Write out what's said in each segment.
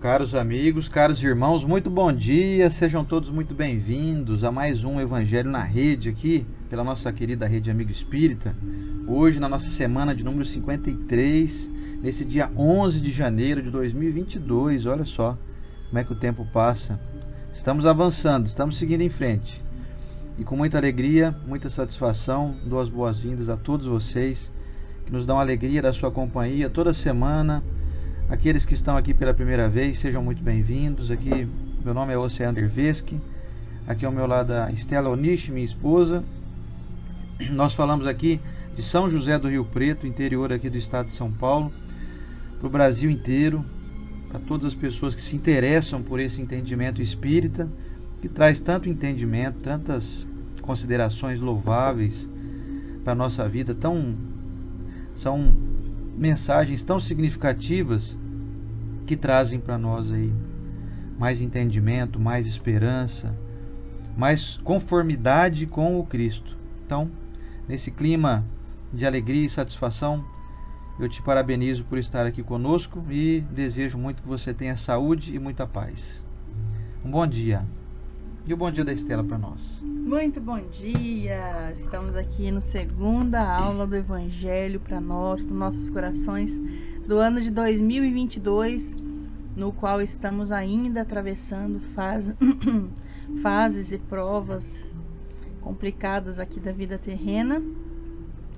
Caros amigos, caros irmãos, muito bom dia, sejam todos muito bem-vindos a mais um Evangelho na Rede aqui, pela nossa querida Rede Amigo Espírita. Hoje, na nossa semana de número 53, nesse dia 11 de janeiro de 2022, olha só como é que o tempo passa. Estamos avançando, estamos seguindo em frente. E com muita alegria, muita satisfação, dou as boas-vindas a todos vocês que nos dão a alegria da sua companhia toda semana. Aqueles que estão aqui pela primeira vez, sejam muito bem-vindos. Aqui, meu nome é Oceano Derveschi. Aqui ao meu lado a Estela Onishi, minha esposa. Nós falamos aqui de São José do Rio Preto, interior aqui do estado de São Paulo, para o Brasil inteiro, para todas as pessoas que se interessam por esse entendimento espírita, que traz tanto entendimento, tantas considerações louváveis para a nossa vida, são mensagens tão significativas que trazem para nós aí mais entendimento, mais esperança, mais conformidade com o Cristo. Então, nesse clima de alegria e satisfação, eu te parabenizo por estar aqui conosco e desejo muito que você tenha saúde e muita paz. Um bom dia. E o bom dia da Estela para nós. Muito bom dia! Estamos aqui no segunda aula do Evangelho para nós, para nossos corações, do ano de 2022, no qual estamos ainda atravessando fases e provas complicadas aqui da vida terrena.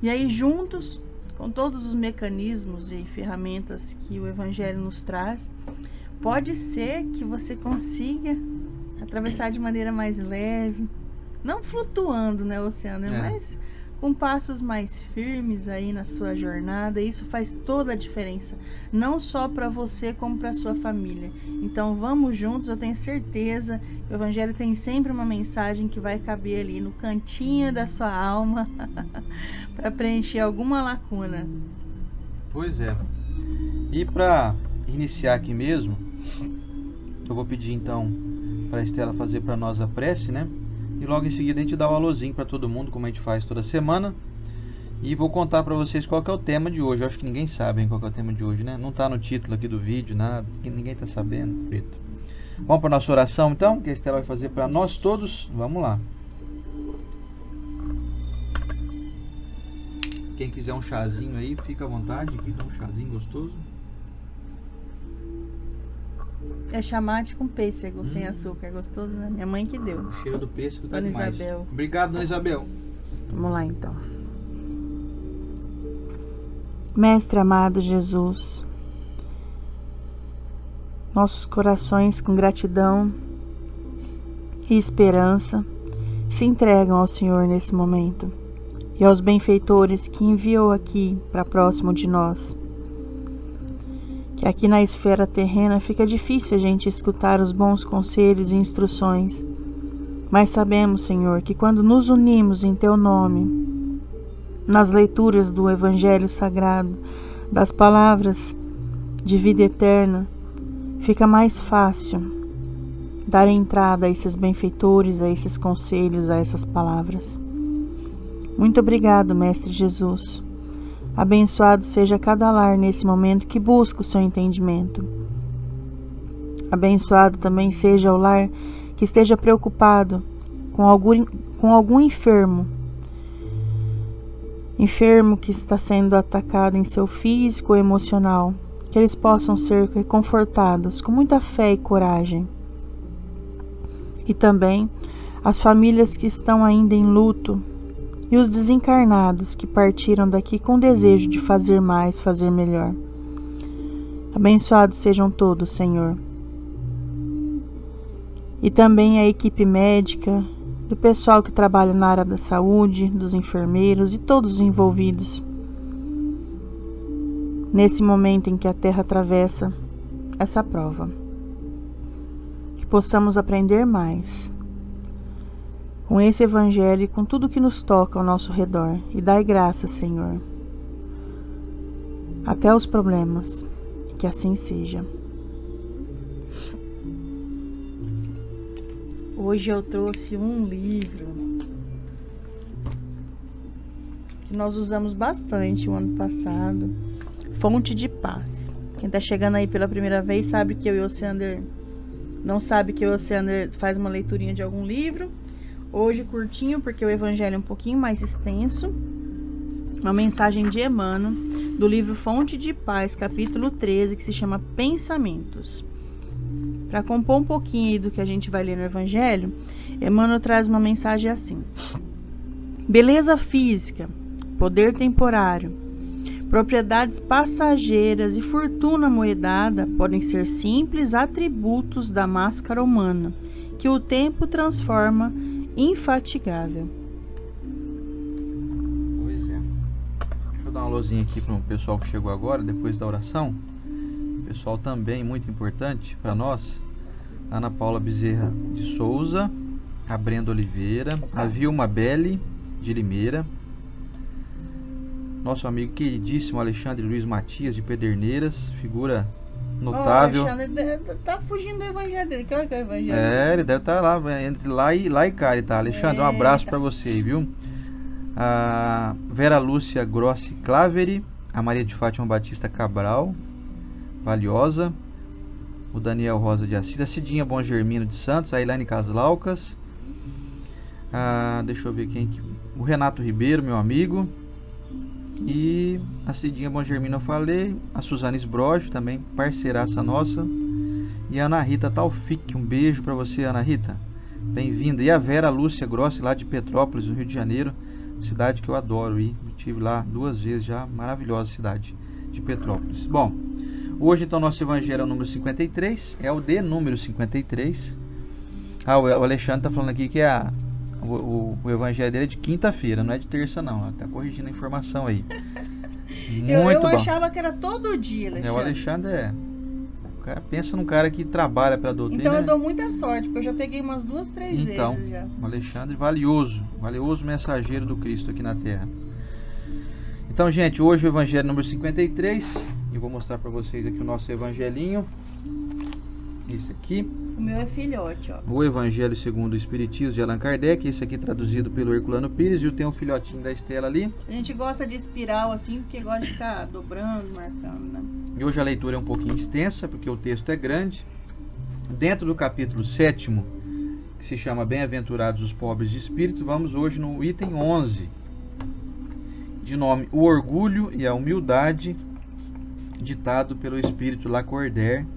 E aí, juntos, com todos os mecanismos e ferramentas que o Evangelho nos traz, pode ser que você consiga atravessar de maneira mais leve, não flutuando, né, Oceano, mas com passos mais firmes aí na sua jornada. Isso faz toda a diferença, não só para você como para sua família. Então vamos juntos, eu tenho certeza que o Evangelho tem sempre uma mensagem que vai caber ali no cantinho da sua alma para preencher alguma lacuna. Pois é. E para iniciar aqui mesmo, eu vou pedir então para a Estela fazer para nós a prece, né? E logo em seguida a gente dá um alôzinho para todo mundo, como a gente faz toda semana. E vou contar para vocês qual que é o tema de hoje. Eu acho que ninguém sabe, hein, qual que é o tema de hoje, né? Não está no título aqui do vídeo, nada. Ninguém está sabendo, preto. Vamos para a nossa oração então, que a Estela vai fazer para nós todos. Vamos lá. Quem quiser um chazinho aí, fica à vontade. Aqui dá um chazinho gostoso. É chamate com pêssego, sem açúcar, gostoso, né? Minha mãe que deu. O cheiro do pêssego tá Dona demais. Isabel. Obrigado, Dona Isabel. Vamos lá então. Mestre amado Jesus, nossos corações com gratidão e esperança se entregam ao Senhor nesse momento e aos benfeitores que enviou aqui para próximo de nós. Que aqui na esfera terrena fica difícil a gente escutar os bons conselhos e instruções, mas sabemos, Senhor, que quando nos unimos em Teu nome, nas leituras do Evangelho Sagrado, das palavras de vida eterna, fica mais fácil dar entrada a esses benfeitores, a esses conselhos, a essas palavras. Muito obrigado, Mestre Jesus. Abençoado seja cada lar nesse momento que busca o seu entendimento. Abençoado também seja o lar que esteja preocupado com algum enfermo que está sendo atacado em seu físico ou emocional, que eles possam ser reconfortados com muita fé e coragem. E também as famílias que estão ainda em luto, e os desencarnados que partiram daqui com desejo de fazer mais, fazer melhor. Abençoados sejam todos, Senhor. E também a equipe médica, do pessoal que trabalha na área da saúde, dos enfermeiros e todos os envolvidos. Nesse momento em que a Terra atravessa essa prova. Que possamos aprender mais com esse Evangelho e com tudo que nos toca ao nosso redor. E dai graça, Senhor, até os problemas. Que assim seja. Hoje eu trouxe um livro que nós usamos bastante o ano passado, Fonte de Paz. Quem tá chegando aí pela primeira vez sabe que eu e o Sander não sabe que o Sander faz uma leiturinha de algum livro. Hoje curtinho, porque o evangelho é um pouquinho mais extenso. Uma mensagem de Emmanuel, do livro Fonte de Paz, capítulo 13, que se chama Pensamentos. Para compor um pouquinho aí do que a gente vai ler no evangelho, Emmanuel traz uma mensagem assim: beleza física, poder temporário, propriedades passageiras e fortuna moedada podem ser simples atributos da máscara humana, que o tempo transforma infatigável. Pois é. Deixa eu dar uma luzinha aqui para o pessoal que chegou agora, depois da oração. Pessoal também muito importante para nós: Ana Paula Bezerra de Souza, a Brenda Oliveira, a Vilma Belli de Limeira, nosso amigo queridíssimo Alexandre Luiz Matias de Pederneiras, figura notável. O Alexandre tá fugindo do evangelho dele. Que hora que é o evangelho? Ele deve estar lá, entre lá e cá ele tá. Alexandre, um abraço para você aí, viu? A Vera Lúcia Grossi Claveri, a Maria de Fátima Batista Cabral, Valiosa, o Daniel Rosa de Assis, a Cidinha Bom Germino de Santos, a Elaine Caslaucas, deixa eu ver quem que... o Renato Ribeiro, meu amigo, e a Cidinha Bom Germino eu falei, a Suzana Esbrojo, também parceiraça nossa, e a Ana Rita Taufik, um beijo para você, Ana Rita, bem-vinda. E a Vera Lúcia Grossi, lá de Petrópolis, no Rio de Janeiro, cidade que eu adoro, e estive lá 2 vezes já, maravilhosa cidade de Petrópolis. Bom, hoje então nosso evangelho é o número 53, é o de número 53. O Alexandre está falando aqui que o evangelho dele é de quinta-feira, não é de terça não, está corrigindo a informação aí. Muito bom. Eu achava que era todo dia, Alexandre. O Alexandre pensa num cara que trabalha para a doutrina. Então eu dou muita sorte, porque eu já peguei umas 2, 3 vezes já. O Alexandre valioso mensageiro do Cristo aqui na Terra. Então, gente, hoje o evangelho número 53, e vou mostrar para vocês aqui o nosso evangelinho. Esse aqui. O meu é filhote, ó. O Evangelho segundo o Espiritismo de Allan Kardec, esse aqui traduzido pelo Herculano Pires, e tem um filhotinho da Estela ali. A gente gosta de espiral assim, porque gosta de ficar dobrando, marcando, né? E hoje a leitura é um pouquinho extensa, porque o texto é grande. Dentro do capítulo 7º, que se chama Bem-aventurados os pobres de espírito, vamos hoje no item 11, de nome O Orgulho e a Humildade, ditado pelo Espírito Lacordaire,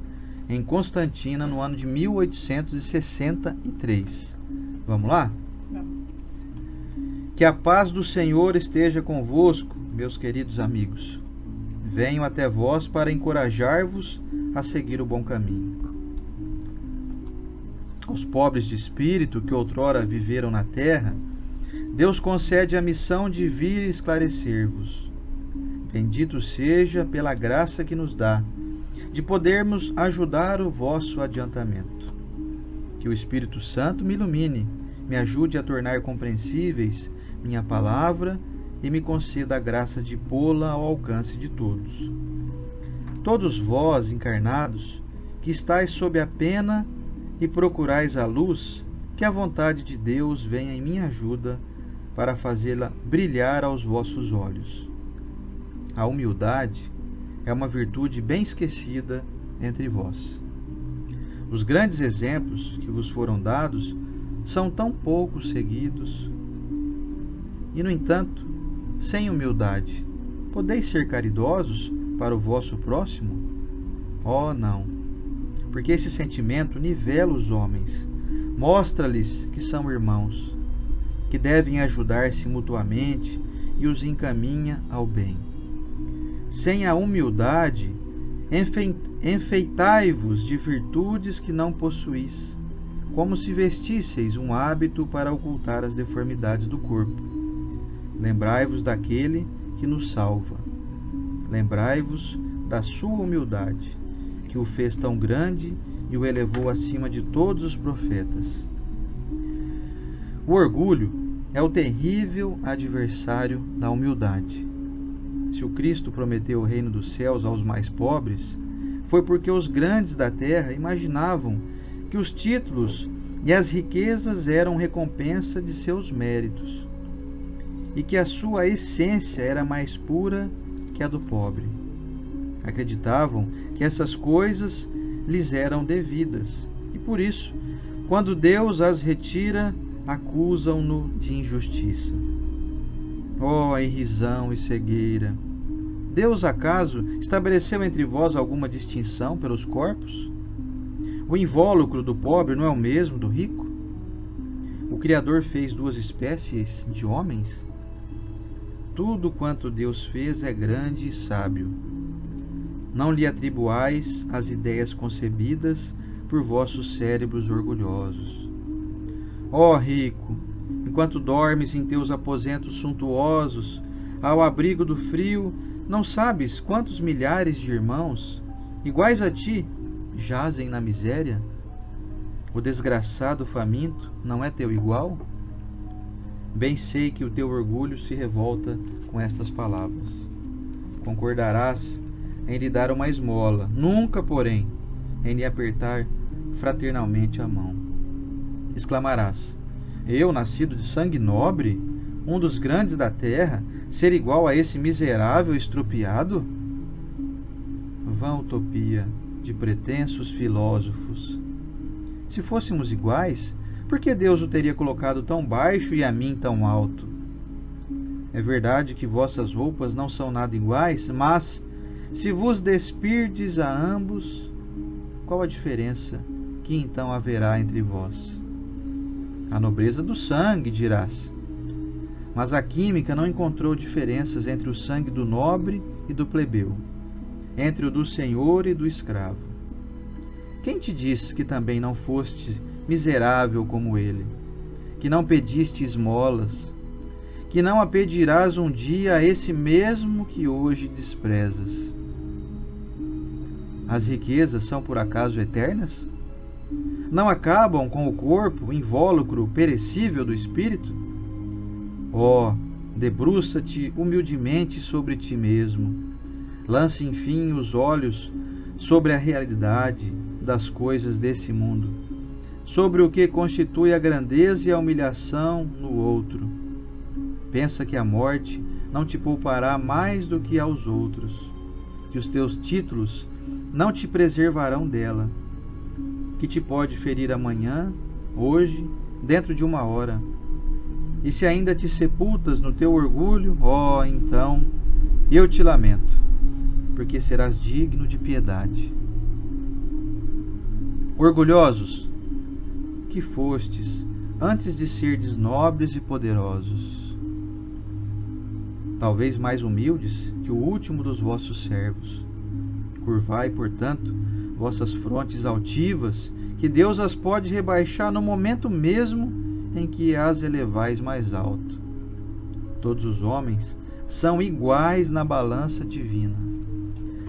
em Constantina, no ano de 1863. Vamos lá? Vamos. Que a paz do Senhor esteja convosco, meus queridos amigos. Venho até vós para encorajar-vos a seguir o bom caminho. Aos pobres de espírito que outrora viveram na terra, Deus concede a missão de vir esclarecer-vos. Bendito seja pela graça que nos dá de podermos ajudar o vosso adiantamento. Que o Espírito Santo me ilumine, me ajude a tornar compreensíveis minha palavra e me conceda a graça de pô-la ao alcance de todos. Todos vós, encarnados, que estáis sob a pena e procurais a luz, que a vontade de Deus venha em minha ajuda para fazê-la brilhar aos vossos olhos. A humildade é uma virtude bem esquecida entre vós. Os grandes exemplos que vos foram dados são tão pouco seguidos. E, no entanto, sem humildade, podeis ser caridosos para o vosso próximo? Oh, não! Porque esse sentimento nivela os homens, mostra-lhes que são irmãos, que devem ajudar-se mutuamente e os encaminha ao bem. Sem a humildade, enfeitai-vos de virtudes que não possuís, como se vestisseis um hábito para ocultar as deformidades do corpo. Lembrai-vos daquele que nos salva. Lembrai-vos da sua humildade, que o fez tão grande e o elevou acima de todos os profetas. O orgulho é o terrível adversário da humildade. Se o Cristo prometeu o reino dos céus aos mais pobres, foi porque os grandes da terra imaginavam que os títulos e as riquezas eram recompensa de seus méritos, e que a sua essência era mais pura que a do pobre. Acreditavam que essas coisas lhes eram devidas, e por isso, quando Deus as retira, acusam-no de injustiça. Ó, irrisão e cegueira! Deus, acaso, estabeleceu entre vós alguma distinção pelos corpos? O invólucro do pobre não é o mesmo do rico? O Criador fez duas espécies de homens? Tudo quanto Deus fez é grande e sábio. Não lhe atribuais as ideias concebidas por vossos cérebros orgulhosos. Ó rico, enquanto dormes em teus aposentos suntuosos, ao abrigo do frio, não sabes quantos milhares de irmãos, iguais a ti, jazem na miséria? O desgraçado faminto não é teu igual? Bem sei que o teu orgulho se revolta com estas palavras. Concordarás em lhe dar uma esmola, nunca, porém, em lhe apertar fraternalmente a mão. Exclamarás: eu, nascido de sangue nobre, um dos grandes da terra, ser igual a esse miserável estrupiado? Vã utopia de pretensos filósofos! Se fôssemos iguais, por que Deus o teria colocado tão baixo e a mim tão alto? É verdade que vossas roupas não são nada iguais, mas, se vos despirdes a ambos, qual a diferença que então haverá entre vós? A nobreza do sangue, dirás. Mas a química não encontrou diferenças entre o sangue do nobre e do plebeu, entre o do senhor e do escravo. Quem te diz que também não foste miserável como ele, que não pediste esmolas, que não a pedirás um dia a esse mesmo que hoje desprezas? As riquezas são por acaso eternas? Não acabam com o corpo, invólucro perecível do espírito? Ó, debruça-te humildemente sobre ti mesmo. Lance, enfim, os olhos sobre a realidade das coisas desse mundo, sobre o que constitui a grandeza e a humilhação no outro. Pensa que a morte não te poupará mais do que aos outros, que os teus títulos não te preservarão dela, que te pode ferir amanhã, hoje, dentro de uma hora. E se ainda te sepultas no teu orgulho, ó, então, eu te lamento, porque serás digno de piedade. Orgulhosos que fostes, antes de serdes nobres e poderosos, talvez mais humildes que o último dos vossos servos. Curvai, portanto, vossas frontes altivas, que Deus as pode rebaixar no momento mesmo em que as elevais mais alto. Todos os homens são iguais na balança divina.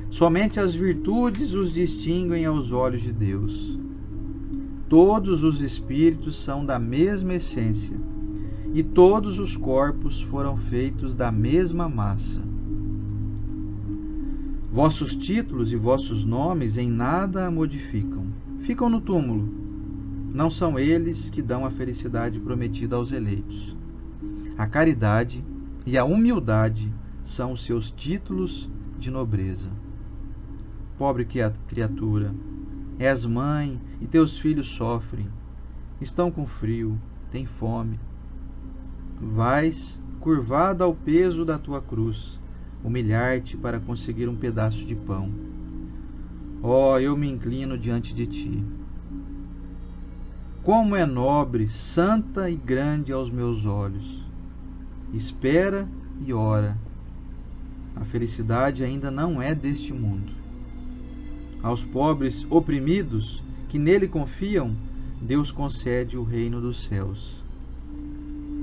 Somente as virtudes os distinguem aos olhos de Deus. Todos os espíritos são da mesma essência, e todos os corpos foram feitos da mesma massa. Vossos títulos e vossos nomes em nada a modificam. Ficam no túmulo. Não são eles que dão a felicidade prometida aos eleitos. A caridade e a humildade são os seus títulos de nobreza. Pobre criatura, és mãe e teus filhos sofrem, estão com frio, têm fome. Vais, curvada ao peso da tua cruz, humilhar-te para conseguir um pedaço de pão. Ó, eu me inclino diante de ti. Como é nobre, santa e grande aos meus olhos. Espera e ora. A felicidade ainda não é deste mundo. Aos pobres oprimidos que nele confiam, Deus concede o reino dos céus.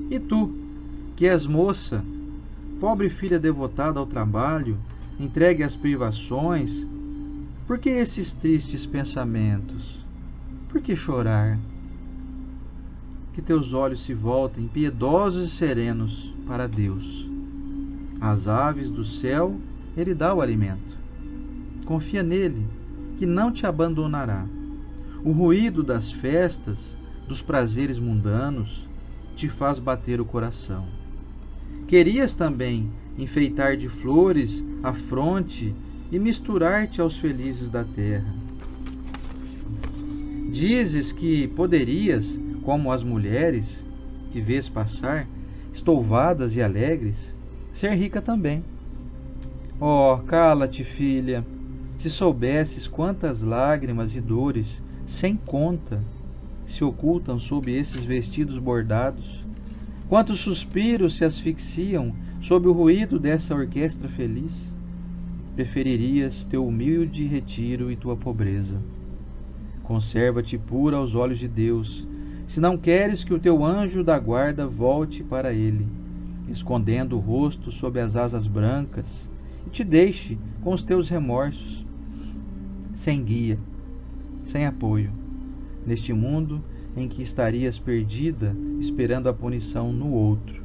E tu, que és moça, pobre filha devotada ao trabalho, entregue às privações, por que esses tristes pensamentos? Por que chorar? Que teus olhos se voltem piedosos e serenos para Deus. Às aves do céu Ele dá o alimento. Confia nele, que não te abandonará. O ruído das festas, dos prazeres mundanos, te faz bater o coração. Querias também enfeitar de flores a fronte e misturar-te aos felizes da terra. Dizes que poderias, como as mulheres que vês passar, estouvadas e alegres, ser rica também. Oh, cala-te, filha, se soubesses quantas lágrimas e dores, sem conta, se ocultam sob esses vestidos bordados, quantos suspiros se asfixiam sob o ruído dessa orquestra feliz, preferirias teu humilde retiro e tua pobreza. Conserva-te pura aos olhos de Deus, se não queres que o teu anjo da guarda volte para ele, escondendo o rosto sob as asas brancas, e te deixe com os teus remorsos, sem guia, sem apoio, neste mundo em que estarias perdida, esperando a punição no outro.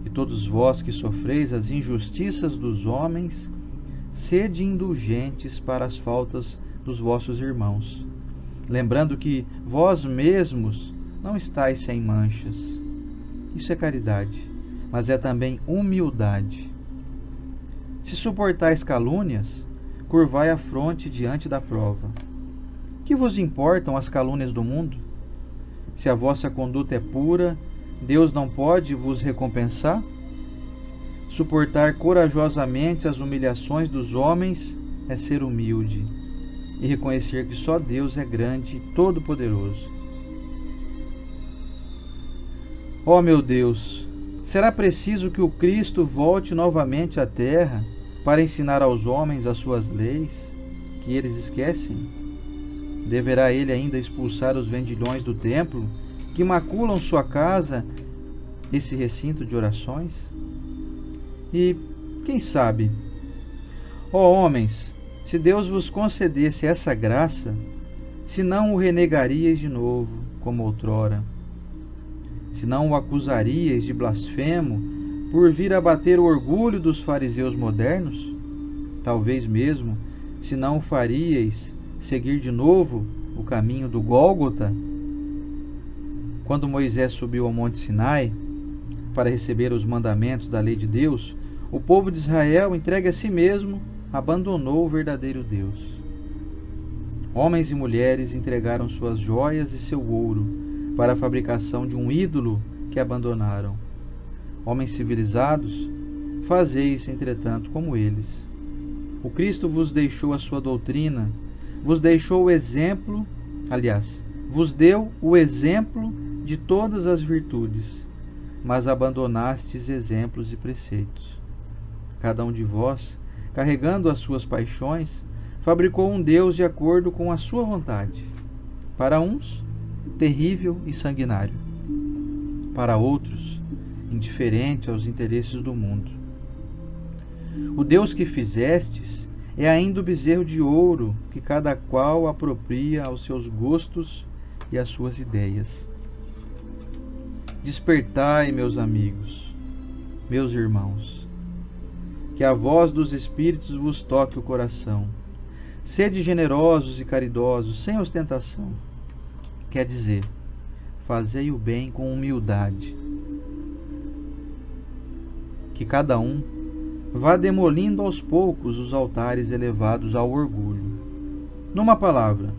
E todos vós que sofreis as injustiças dos homens, sede indulgentes para as faltas dos vossos irmãos, lembrando que vós mesmos não estáis sem manchas. Isso é caridade, mas é também humildade. Se suportais calúnias, curvai a fronte diante da prova. Que vos importam as calúnias do mundo? Se a vossa conduta é pura, Deus não pode vos recompensar? Suportar corajosamente as humilhações dos homens é ser humilde e reconhecer que só Deus é grande e todo-poderoso. Ó meu Deus, será preciso que o Cristo volte novamente à terra para ensinar aos homens as suas leis, que eles esquecem? Deverá ele ainda expulsar os vendilhões do templo, que maculam sua casa, esse recinto de orações? E, quem sabe, ó homens, se Deus vos concedesse essa graça, se não o renegaríeis de novo, como outrora, se não o acusaríeis de blasfemo por vir abater o orgulho dos fariseus modernos, talvez mesmo, se não o faríeis seguir de novo o caminho do Gólgota, quando Moisés subiu ao Monte Sinai para receber os mandamentos da lei de Deus, o povo de Israel, entregue a si mesmo, abandonou o verdadeiro Deus. Homens e mulheres entregaram suas joias e seu ouro para a fabricação de um ídolo que abandonaram. Homens civilizados, fazeis, entretanto, como eles. O Cristo vos deixou a sua doutrina, vos deixou o exemplo, vos deu o exemplo de todas as virtudes, mas abandonastes exemplos e preceitos. Cada um de vós, carregando as suas paixões, fabricou um Deus de acordo com a sua vontade. Para uns, terrível e sanguinário. Para outros, indiferente aos interesses do mundo. O Deus que fizestes é ainda o bezerro de ouro que cada qual apropria aos seus gostos e às suas ideias. Despertai, meus amigos, meus irmãos, que a voz dos Espíritos vos toque o coração. Sede generosos e caridosos, sem ostentação. Quer dizer, fazei o bem com humildade. Que cada um vá demolindo aos poucos os altares elevados ao orgulho. Numa palavra,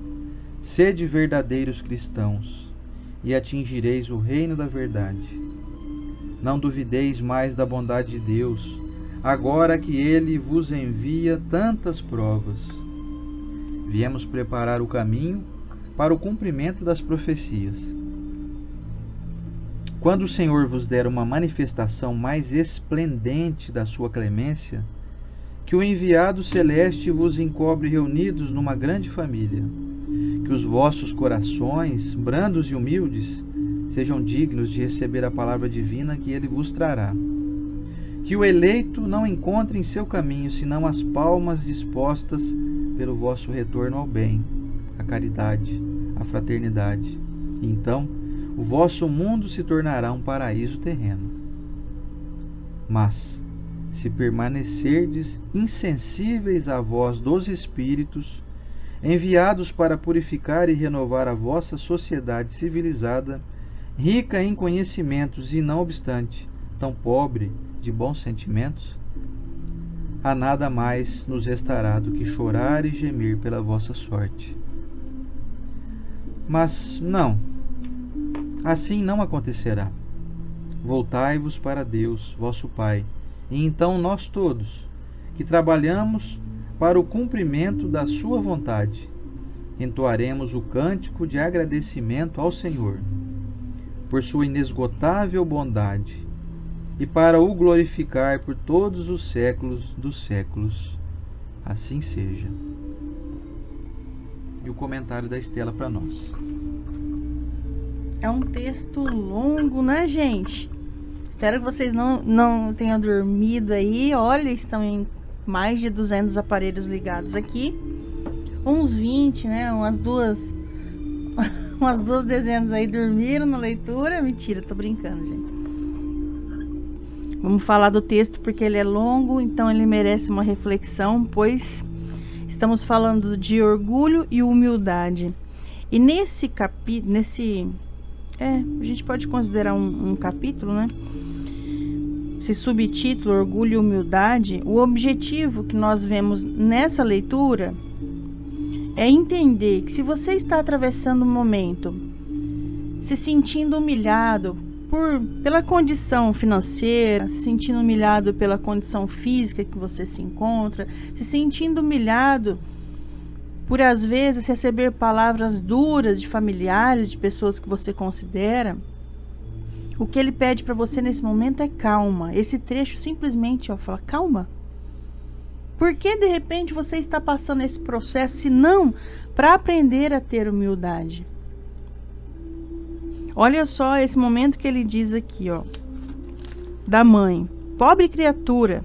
sede verdadeiros cristãos, e atingireis o reino da verdade. Não duvideis mais da bondade de Deus, agora que Ele vos envia tantas provas. Viemos preparar o caminho para o cumprimento das profecias. Quando o Senhor vos der uma manifestação mais esplendente da sua clemência, que o enviado celeste vos encobre reunidos numa grande família, que os vossos corações, brandos e humildes, sejam dignos de receber a palavra divina que ele vos trará. Que o eleito não encontre em seu caminho senão as palmas dispostas pelo vosso retorno ao bem, à caridade, à fraternidade. E então, o vosso mundo se tornará um paraíso terreno. Mas, se permanecerdes insensíveis à voz dos Espíritos, enviados para purificar e renovar a vossa sociedade civilizada, rica em conhecimentos e, não obstante, tão pobre de bons sentimentos, a nada mais nos restará do que chorar e gemer pela vossa sorte. Mas não, assim não acontecerá. Voltai-vos para Deus, vosso Pai, e então nós todos, que trabalhamos para o cumprimento da sua vontade, entoaremos o cântico de agradecimento ao Senhor, por sua inesgotável bondade, e para o glorificar por todos os séculos dos séculos. Assim seja. E o comentário da Estela para nós. É um texto longo, né, gente? Espero que vocês não tenham dormido aí. Olha, estão em mais de 200 aparelhos ligados aqui. Uns 20, né? Umas duas dezenas aí dormiram na leitura. Mentira, tô brincando, gente. Vamos falar do texto porque ele é longo, então ele merece uma reflexão, pois estamos falando de orgulho e humildade. E nesse capítulo, a gente pode considerar um capítulo, né? Esse subtítulo, Orgulho e Humildade, o objetivo que nós vemos nessa leitura é entender que se você está atravessando um momento, se sentindo humilhado pela condição financeira, se sentindo humilhado pela condição física que você se encontra, se sentindo humilhado por às vezes receber palavras duras de familiares, de pessoas que você considera, o que ele pede para você nesse momento é calma. Esse trecho simplesmente fala calma. Por que de repente você está passando esse processo, se não para aprender a ter humildade? Olha só esse momento que ele diz aqui, da mãe. Pobre criatura.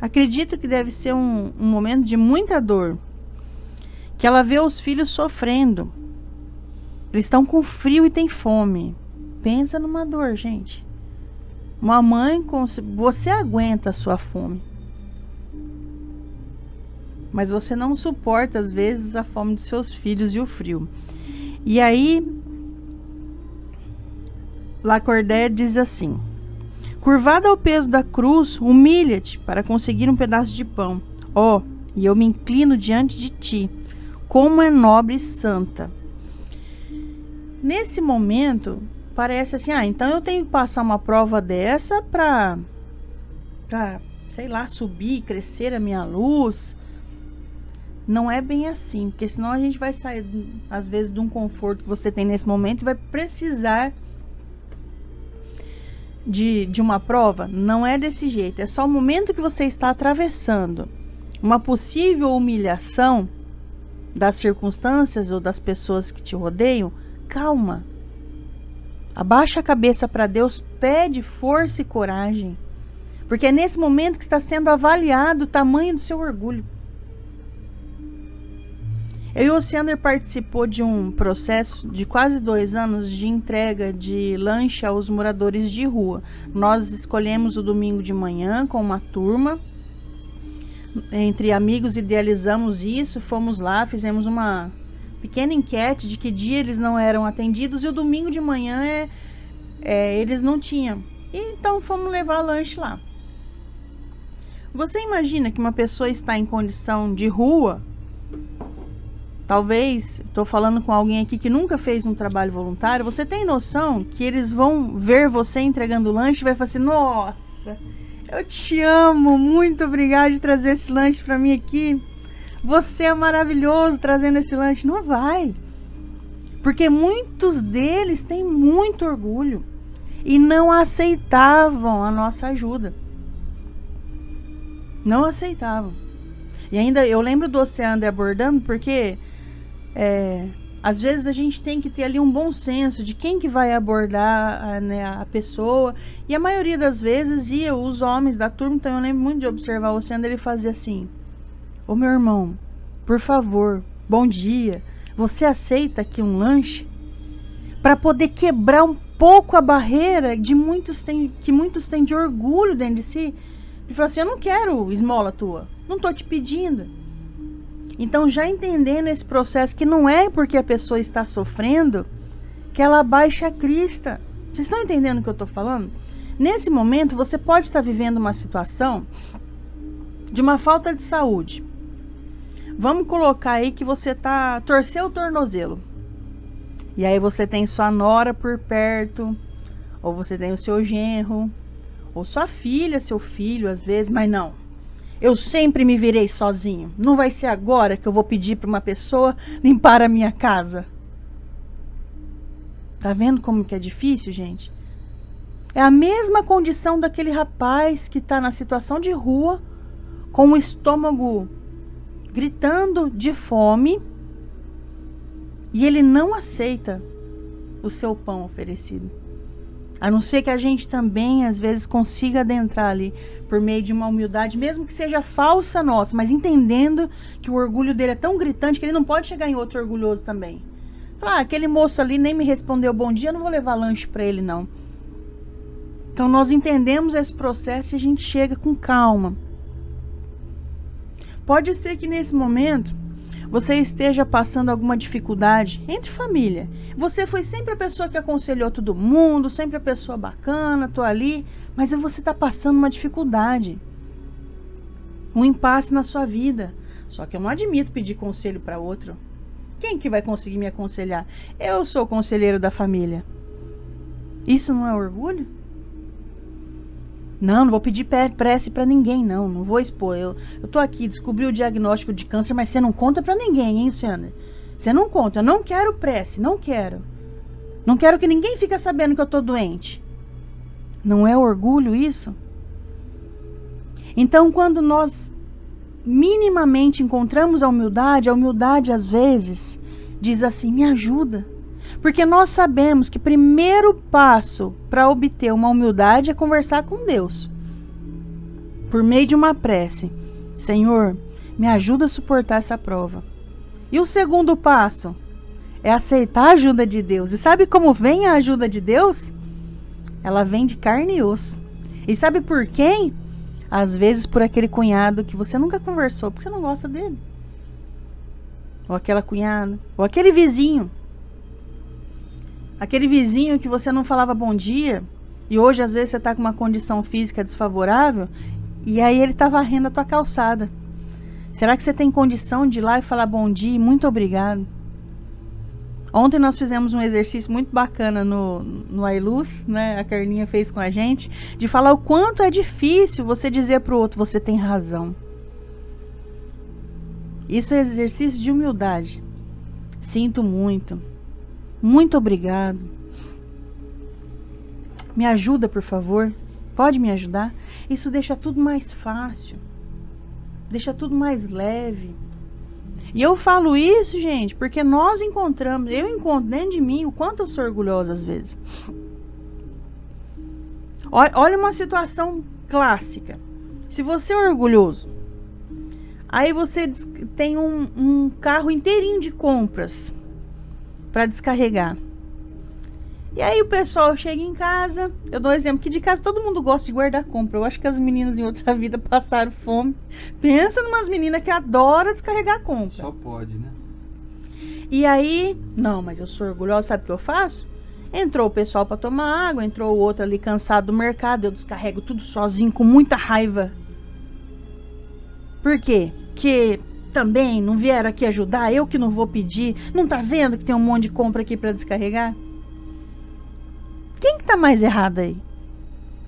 Acredito que deve ser um momento de muita dor. Que ela vê os filhos sofrendo. Eles estão com frio e têm fome. Pensa numa dor, gente. Uma mãe, você aguenta a sua fome. Mas você não suporta, às vezes, a fome dos seus filhos e o frio. E aí, Lacordaire diz assim: curvada ao peso da cruz, humilha-te para conseguir um pedaço de pão. E eu me inclino diante de ti, como é nobre e santa. Nesse momento, parece assim, então eu tenho que passar uma prova dessa para, sei lá, subir, crescer a minha luz. Não é bem assim, porque senão a gente vai sair, às vezes, de um conforto que você tem nesse momento e vai precisar de uma prova. Não é desse jeito, é só o momento que você está atravessando uma possível humilhação das circunstâncias ou das pessoas que te rodeiam. Calma, abaixa a cabeça para Deus, pede força e coragem, porque é nesse momento que está sendo avaliado o tamanho do seu orgulho. Eu e o Osiander participou de um processo de quase 2 anos de entrega de lanche aos moradores de rua. Nós escolhemos o domingo de manhã com uma turma, entre amigos idealizamos isso, fomos lá, fizemos uma pequena enquete de que dia eles não eram atendidos, e o domingo de manhã eles não tinham. E então fomos levar lanche lá. Você imagina que uma pessoa está em condição de rua? Talvez, estou falando com alguém aqui que nunca fez um trabalho voluntário. Você tem noção que eles vão ver você entregando lanche e vai falar assim: nossa, eu te amo, muito obrigada de trazer esse lanche para mim aqui. Você é maravilhoso trazendo esse lanche. Não vai. Porque muitos deles têm muito orgulho e não aceitavam a nossa ajuda. Não aceitavam. E ainda eu lembro do Osiander abordando, porque às vezes a gente tem que ter ali um bom senso de quem que vai abordar a pessoa. E a maioria das vezes os homens da turma. Então eu lembro muito de observar o Osiander, ele fazia assim: ô meu irmão, por favor, bom dia, você aceita aqui um lanche? Para poder quebrar um pouco a barreira que muitos têm de orgulho dentro de si. Ele falou assim: eu não quero esmola tua, não estou te pedindo. Então, já entendendo esse processo, que não é porque a pessoa está sofrendo que ela baixa a crista. Vocês estão entendendo o que eu estou falando? Nesse momento, você pode estar vivendo uma situação de uma falta de saúde. Vamos colocar aí que você torceu o tornozelo. E aí você tem sua nora por perto, ou você tem o seu genro, ou sua filha, seu filho, às vezes, mas não. Eu sempre me virei sozinho. Não vai ser agora que eu vou pedir para uma pessoa limpar a minha casa. Tá vendo como que é difícil, gente? É a mesma condição daquele rapaz que está na situação de rua, com o estômago gritando de fome, e ele não aceita o seu pão oferecido. A não ser que a gente também, às vezes, consiga adentrar ali por meio de uma humildade, mesmo que seja falsa nossa, mas entendendo que o orgulho dele é tão gritante que ele não pode chegar em outro orgulhoso também. Falar, aquele moço ali nem me respondeu bom dia, eu não vou levar lanche para ele não. Então nós entendemos esse processo e a gente chega com calma. Pode ser que nesse momento você esteja passando alguma dificuldade entre família. Você foi sempre a pessoa que aconselhou todo mundo, sempre a pessoa bacana, tô ali, mas você está passando uma dificuldade, um impasse na sua vida. Só que eu não admito pedir conselho para outro. Quem que vai conseguir me aconselhar? Eu sou o conselheiro da família. Isso não é orgulho? Não vou pedir prece para ninguém, não vou expor. Eu tô aqui, descobri o diagnóstico de câncer, mas você não conta para ninguém, hein, Luciana? Você não conta, eu não quero prece, não quero. Não quero que ninguém fique sabendo que eu tô doente. Não é orgulho isso? Então, quando nós minimamente encontramos a humildade às vezes diz assim, me ajuda. Porque nós sabemos que o primeiro passo para obter uma humildade é conversar com Deus. Por meio de uma prece. Senhor, me ajuda a suportar essa prova. E o segundo passo é aceitar a ajuda de Deus. E sabe como vem a ajuda de Deus? Ela vem de carne e osso. E sabe por quem? Às vezes por aquele cunhado que você nunca conversou, porque você não gosta dele. Ou aquela cunhada, ou aquele vizinho. Aquele vizinho que você não falava bom dia, e hoje às vezes você está com uma condição física desfavorável, e aí ele está varrendo a tua calçada. Será que você tem condição de ir lá e falar bom dia e muito obrigado? Ontem nós fizemos um exercício muito bacana no iLuz, né? A Carlinha fez com a gente, de falar o quanto é difícil você dizer para o outro, você tem razão. Isso é exercício de humildade. Sinto muito. Muito obrigado. Me ajuda, por favor. Pode me ajudar? Isso deixa tudo mais fácil. Deixa tudo mais leve. E eu falo isso, gente, porque nós encontramos, eu encontro dentro de mim o quanto eu sou orgulhosa às vezes. Olha uma situação clássica. Se você é orgulhoso, aí você tem um carro inteirinho de compras para descarregar. E aí o pessoal chega em casa, eu dou um exemplo que de casa todo mundo gosta de guardar compra. Eu acho que as meninas em outra vida passaram fome. Pensa numas meninas que adoram descarregar compra. Só pode, né? E aí, não, mas eu sou orgulhosa, sabe o que eu faço? Entrou o pessoal para tomar água, entrou o outro ali cansado do mercado, eu descarrego tudo sozinho, com muita raiva. Por quê? Porque também não vieram aqui ajudar, eu que não vou pedir. Não tá vendo que tem um monte de compra aqui para descarregar? Quem que tá mais errado aí?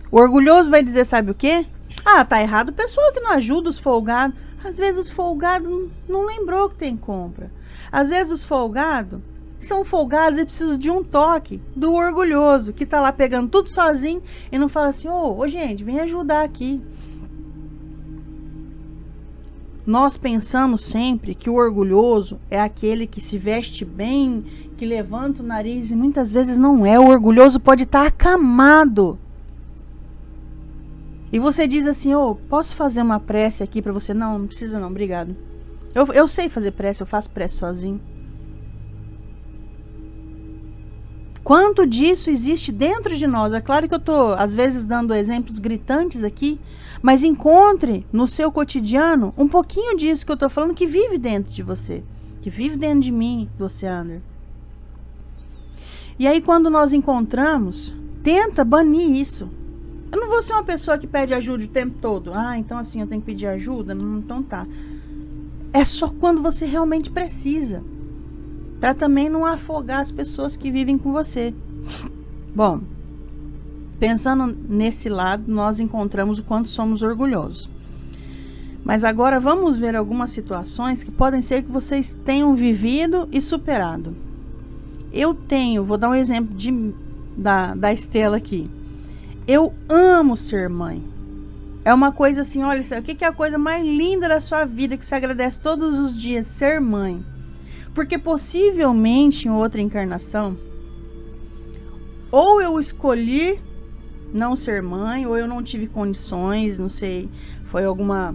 O orgulhoso vai dizer, sabe o quê? Ah, tá errado o pessoal que não ajuda os folgados. Às vezes os folgados não lembrou que tem compra. Às vezes os folgados são folgados e precisam de um toque do orgulhoso, que tá lá pegando tudo sozinho e não fala assim, ô gente, vem ajudar aqui. Nós pensamos sempre que o orgulhoso é aquele que se veste bem, que levanta o nariz, e muitas vezes não é. O orgulhoso pode estar acamado. E você diz assim, posso fazer uma prece aqui para você? Não precisa não, obrigado. Eu sei fazer prece, eu faço prece sozinho. Quanto disso existe dentro de nós? É claro que eu estou, às vezes, dando exemplos gritantes aqui, mas encontre no seu cotidiano um pouquinho disso que eu estou falando, que vive dentro de você, que vive dentro de mim, Luciana. E aí, quando nós encontramos, tenta banir isso. Eu não vou ser uma pessoa que pede ajuda o tempo todo. Ah, então assim, eu tenho que pedir ajuda? Então tá. É só quando você realmente precisa. Para também não afogar as pessoas que vivem com você. Bom, pensando nesse lado, nós encontramos o quanto somos orgulhosos. Mas agora vamos ver algumas situações que podem ser que vocês tenham vivido e superado. Vou dar um exemplo da Estela aqui. Eu amo ser mãe. É uma coisa assim, olha, o que é a coisa mais linda da sua vida que você agradece todos os dias? Ser mãe. Porque possivelmente em outra encarnação, ou eu escolhi não ser mãe, ou eu não tive condições, não sei, foi alguma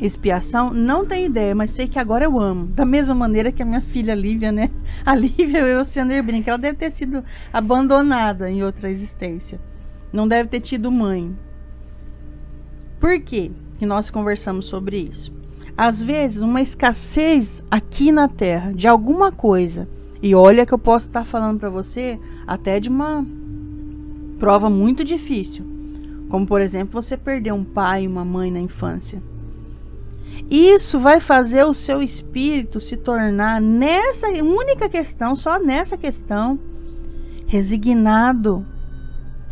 expiação, não tenho ideia, mas sei que agora eu amo. Da mesma maneira que a minha filha Lívia, né? A Lívia, eu Sander brinca, ela deve ter sido abandonada em outra existência. Não deve ter tido mãe. Por quê que nós conversamos sobre isso? Às vezes, uma escassez aqui na Terra de alguma coisa, e olha que eu posso estar falando para você até de uma prova muito difícil, como por exemplo, você perder um pai e uma mãe na infância. Isso vai fazer o seu espírito se tornar nessa única questão, só nessa questão, resignado,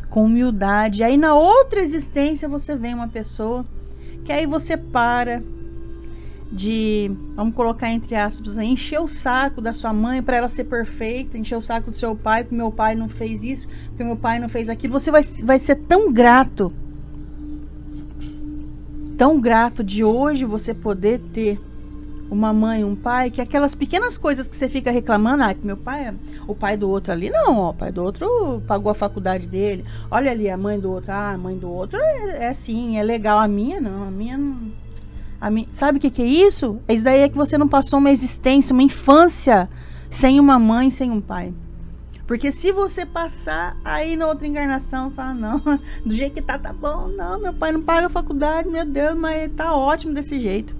com humildade. Aí na outra existência você vem uma pessoa que aí você para de, vamos colocar entre aspas, encher o saco da sua mãe para ela ser perfeita, encher o saco do seu pai porque meu pai não fez isso, porque meu pai não fez aquilo. Você vai ser tão grato de hoje você poder ter uma mãe, um pai, que aquelas pequenas coisas que você fica reclamando, que meu pai é o pai do outro ali, não, ó, o pai do outro pagou a faculdade dele, olha ali a mãe do outro, a mãe do outro é sim, é legal, a minha não, sabe o que é isso? Isso daí é que você não passou uma existência, uma infância sem uma mãe, sem um pai. Porque se você passar aí na outra encarnação, fala, não, do jeito que tá bom, não, meu pai não paga a faculdade, meu Deus, mas tá ótimo desse jeito.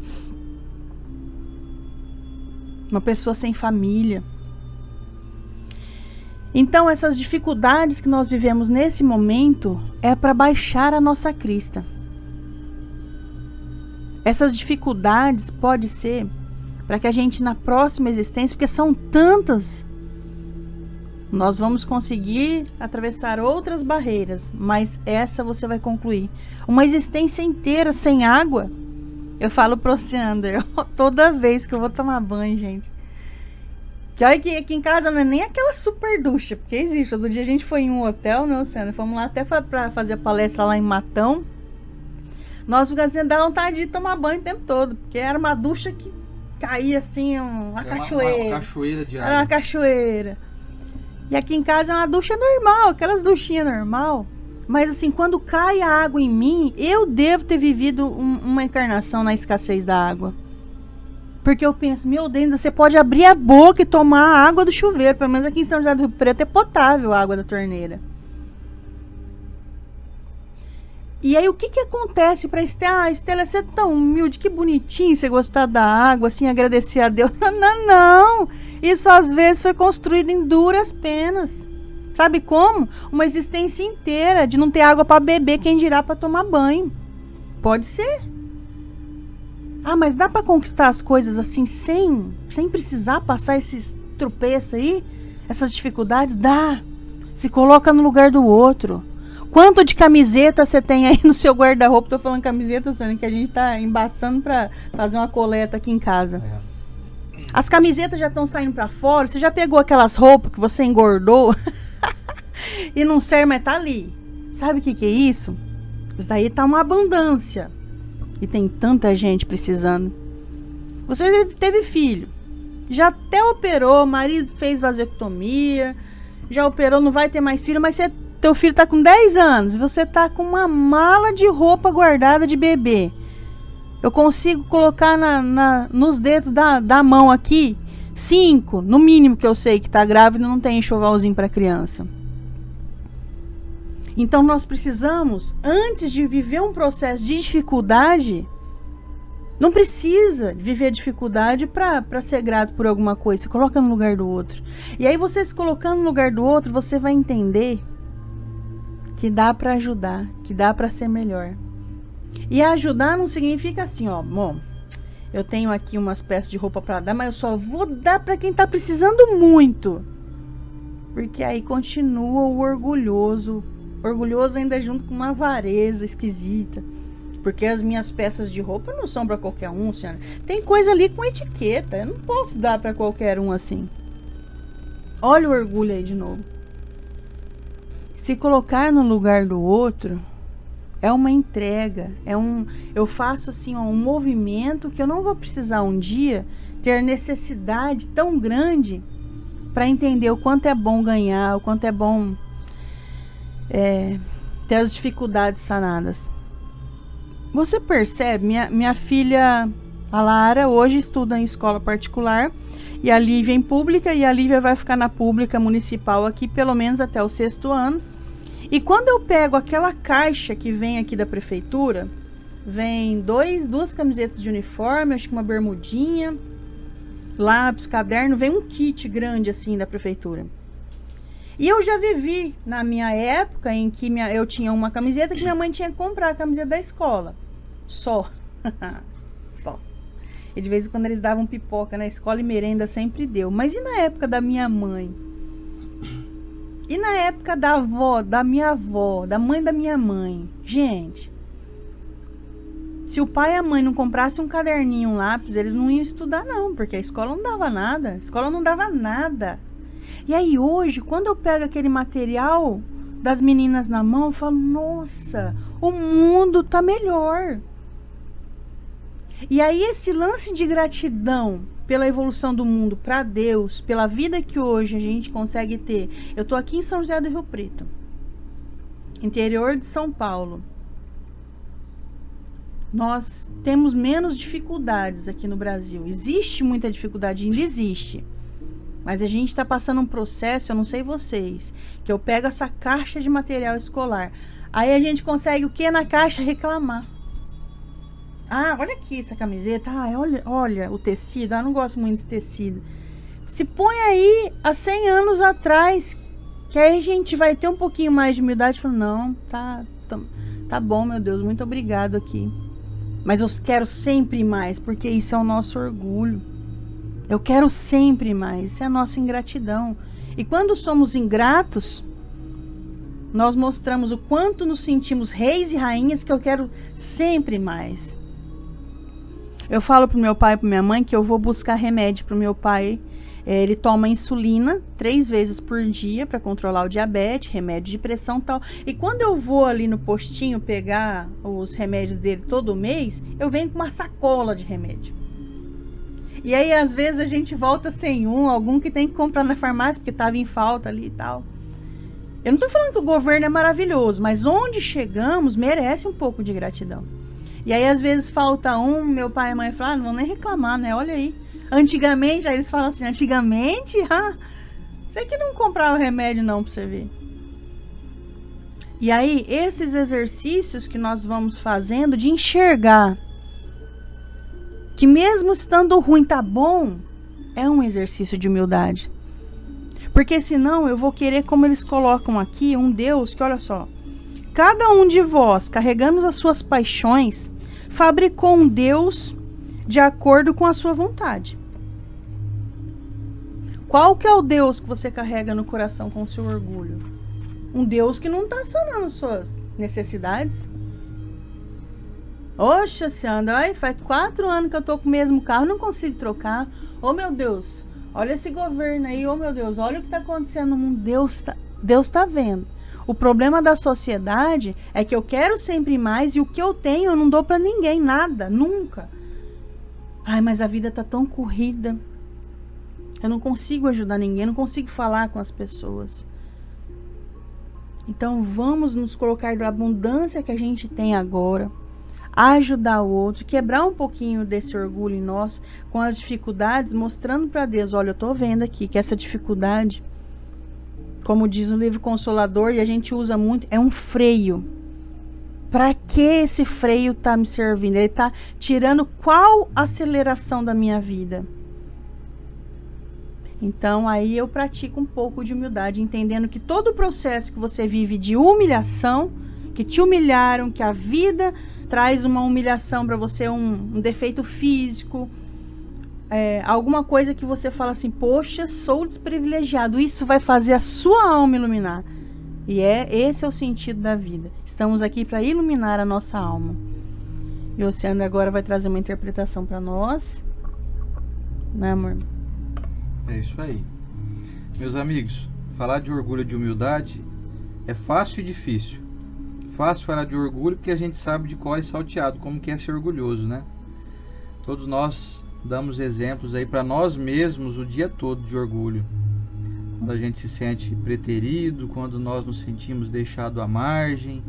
Uma pessoa sem família. Então, essas dificuldades que nós vivemos nesse momento é para baixar a nossa crista. Essas dificuldades pode ser para que a gente na próxima existência, porque são tantas, nós vamos conseguir atravessar outras barreiras, mas essa você vai concluir. Uma existência inteira sem água. Eu falo pro Sander, toda vez que eu vou tomar banho, gente. Que olha que aqui em casa não é nem aquela super ducha, porque existe. Outro dia a gente foi em um hotel, né, Sander? Fomos lá até para fazer palestra lá em Matão. Nós ficamos assim, dá vontade de tomar banho o tempo todo, porque era uma ducha que caía assim, uma cachoeira. Uma cachoeira de água. Era uma cachoeira. E aqui em casa é uma ducha normal, aquelas duchinhas normal. Mas assim, quando cai a água em mim, eu devo ter vivido uma encarnação na escassez da água. Porque eu penso, meu Deus, você pode abrir a boca e tomar a água do chuveiro. Pelo menos aqui em São José do Rio Preto é potável a água da torneira. E aí o que acontece para Estela? Estela, você é tão humilde, que bonitinho você gostar da água, assim, agradecer a Deus. Não! Isso às vezes foi construído em duras penas. Sabe como? Uma existência inteira de não ter água para beber, quem dirá para tomar banho. Pode ser. Mas dá para conquistar as coisas assim sem precisar passar esses tropeços aí? Essas dificuldades? Dá. Se coloca no lugar do outro. Quanto de camiseta você tem aí no seu guarda-roupa? Tô falando camiseta, Sônia, que a gente tá embaçando para fazer uma coleta aqui em casa. As camisetas já estão saindo para fora. Você já pegou aquelas roupas que você engordou e não serve, mas tá ali. Sabe o que é isso? Isso daí tá uma abundância. E tem tanta gente precisando. Você teve filho. Já até operou, marido fez vasectomia, já operou, não vai ter mais filho, mas teu filho tá com 10 anos e você tá com uma mala de roupa guardada de bebê. Eu consigo colocar nos dedos da mão aqui 5, no mínimo, que eu sei que tá grávida e não tem enxovalzinho para criança. Então nós precisamos, antes de viver um processo de dificuldade, não precisa viver dificuldade para ser grato por alguma coisa. Se coloca no lugar do outro. E aí você se colocando no lugar do outro, você vai entender que dá para ajudar, que dá para ser melhor. E ajudar não significa assim, ó, bom, eu tenho aqui umas peças de roupa para dar, mas eu só vou dar para quem tá precisando muito. Porque aí continua o orgulhoso ainda junto com uma avareza esquisita. Porque as minhas peças de roupa não são para qualquer um, senhora. Tem coisa ali com etiqueta, eu não posso dar para qualquer um assim. Olha o orgulho aí de novo. Se colocar no lugar do outro é uma entrega, eu faço assim um movimento que eu não vou precisar um dia ter necessidade tão grande para entender o quanto é bom ganhar, o quanto é bom ter as dificuldades sanadas. Você percebe, minha filha, a Lara, hoje estuda em escola particular e a Lívia em pública, e a Lívia vai ficar na pública municipal aqui pelo menos até o 6º ano. E quando eu pego aquela caixa que vem aqui da prefeitura, vem duas camisetas de uniforme, acho que uma bermudinha, lápis, caderno, vem um kit grande assim da prefeitura. E eu já vivi na minha época em que eu tinha uma camiseta que minha mãe tinha que comprar, a camiseta da escola. Só. Só. E de vez em quando eles davam pipoca na escola e merenda sempre deu. Mas e na época da minha mãe? E na época da avó, da minha avó, da mãe da minha mãe? Gente, se o pai e a mãe não comprassem um caderninho, um lápis, eles não iam estudar não, porque a escola não dava nada. A escola não dava nada. E aí hoje, quando eu pego aquele material das meninas na mão, eu falo, nossa, o mundo tá melhor. E aí esse lance de gratidão pela evolução do mundo para Deus, pela vida que hoje a gente consegue ter. Eu tô aqui em São José do Rio Preto, interior de São Paulo. Nós temos menos dificuldades aqui no Brasil. Existe muita dificuldade, ainda existe. Mas a gente está passando um processo, eu não sei vocês, que eu pego essa caixa de material escolar. Aí a gente consegue o que na caixa? Reclamar. Ah, olha aqui essa camiseta. Ah, olha o tecido. Ah, não gosto muito de tecido. Se põe aí há 100 anos atrás, que aí a gente vai ter um pouquinho mais de humildade. Falando, não, tá bom, meu Deus, muito obrigado aqui. Mas eu quero sempre mais, porque isso é o nosso orgulho. Eu quero sempre mais, isso é a nossa ingratidão. E quando somos ingratos, nós mostramos o quanto nos sentimos reis e rainhas, que eu quero sempre mais. Eu falo pro meu pai e pra minha mãe que eu vou buscar remédio pro meu pai. Ele toma insulina 3 vezes por dia para controlar o diabetes, remédio de pressão e tal. E quando eu vou ali no postinho pegar os remédios dele todo mês, eu venho com uma sacola de remédio. E aí, às vezes, a gente volta sem algum que tem que comprar na farmácia, porque estava em falta ali e tal. Eu não estou falando que o governo é maravilhoso, mas onde chegamos merece um pouco de gratidão. E aí, às vezes, falta meu pai e a mãe falam, não vão nem reclamar, né? Olha aí. Antigamente, aí eles falam assim, antigamente, você que não comprava remédio não, pra você ver. E aí, esses exercícios que nós vamos fazendo de enxergar que mesmo estando ruim tá bom, é um exercício de humildade. Porque senão eu vou querer, como eles colocam aqui, um Deus que, olha só, cada um de vós, carregando as suas paixões, fabricou um Deus de acordo com a sua vontade. Qual que é o Deus que você carrega no coração com o seu orgulho? Um Deus que não está sanando suas necessidades. Oxa, Sandra, faz 4 anos que eu tô com o mesmo carro, não consigo trocar. Oh, meu Deus, olha esse governo aí, oh, meu Deus, olha o que está acontecendo no mundo. Deus tá vendo. O problema da sociedade é que eu quero sempre mais e o que eu tenho eu não dou para ninguém, nada, nunca. Ai, mas a vida tá tão corrida. Eu não consigo ajudar ninguém, não consigo falar com as pessoas. Então vamos nos colocar da abundância que a gente tem agora, ajudar o outro, quebrar um pouquinho desse orgulho em nós, com as dificuldades, mostrando para Deus, olha, eu tô vendo aqui que essa dificuldade, como diz o livro Consolador, e a gente usa muito, é um freio. Para que esse freio tá me servindo? Ele tá tirando qual aceleração da minha vida? Então aí eu pratico um pouco de humildade, entendendo que todo o processo que você vive de humilhação, que te humilharam, que a vida traz uma humilhação para você, um defeito físico, alguma coisa que você fala assim, poxa, sou desprivilegiado, isso vai fazer a sua alma iluminar. E esse é o sentido da vida. Estamos aqui para iluminar a nossa alma. E o Oceano agora vai trazer uma interpretação para nós, né, amor? É isso aí. Meus amigos, falar de orgulho e de humildade é fácil e difícil. Fácil falar de orgulho porque a gente sabe de cor e salteado como que é ser orgulhoso, né? Todos nós damos exemplos aí para nós mesmos o dia todo de orgulho. Quando a gente se sente preterido, quando nós nos sentimos deixados à margem,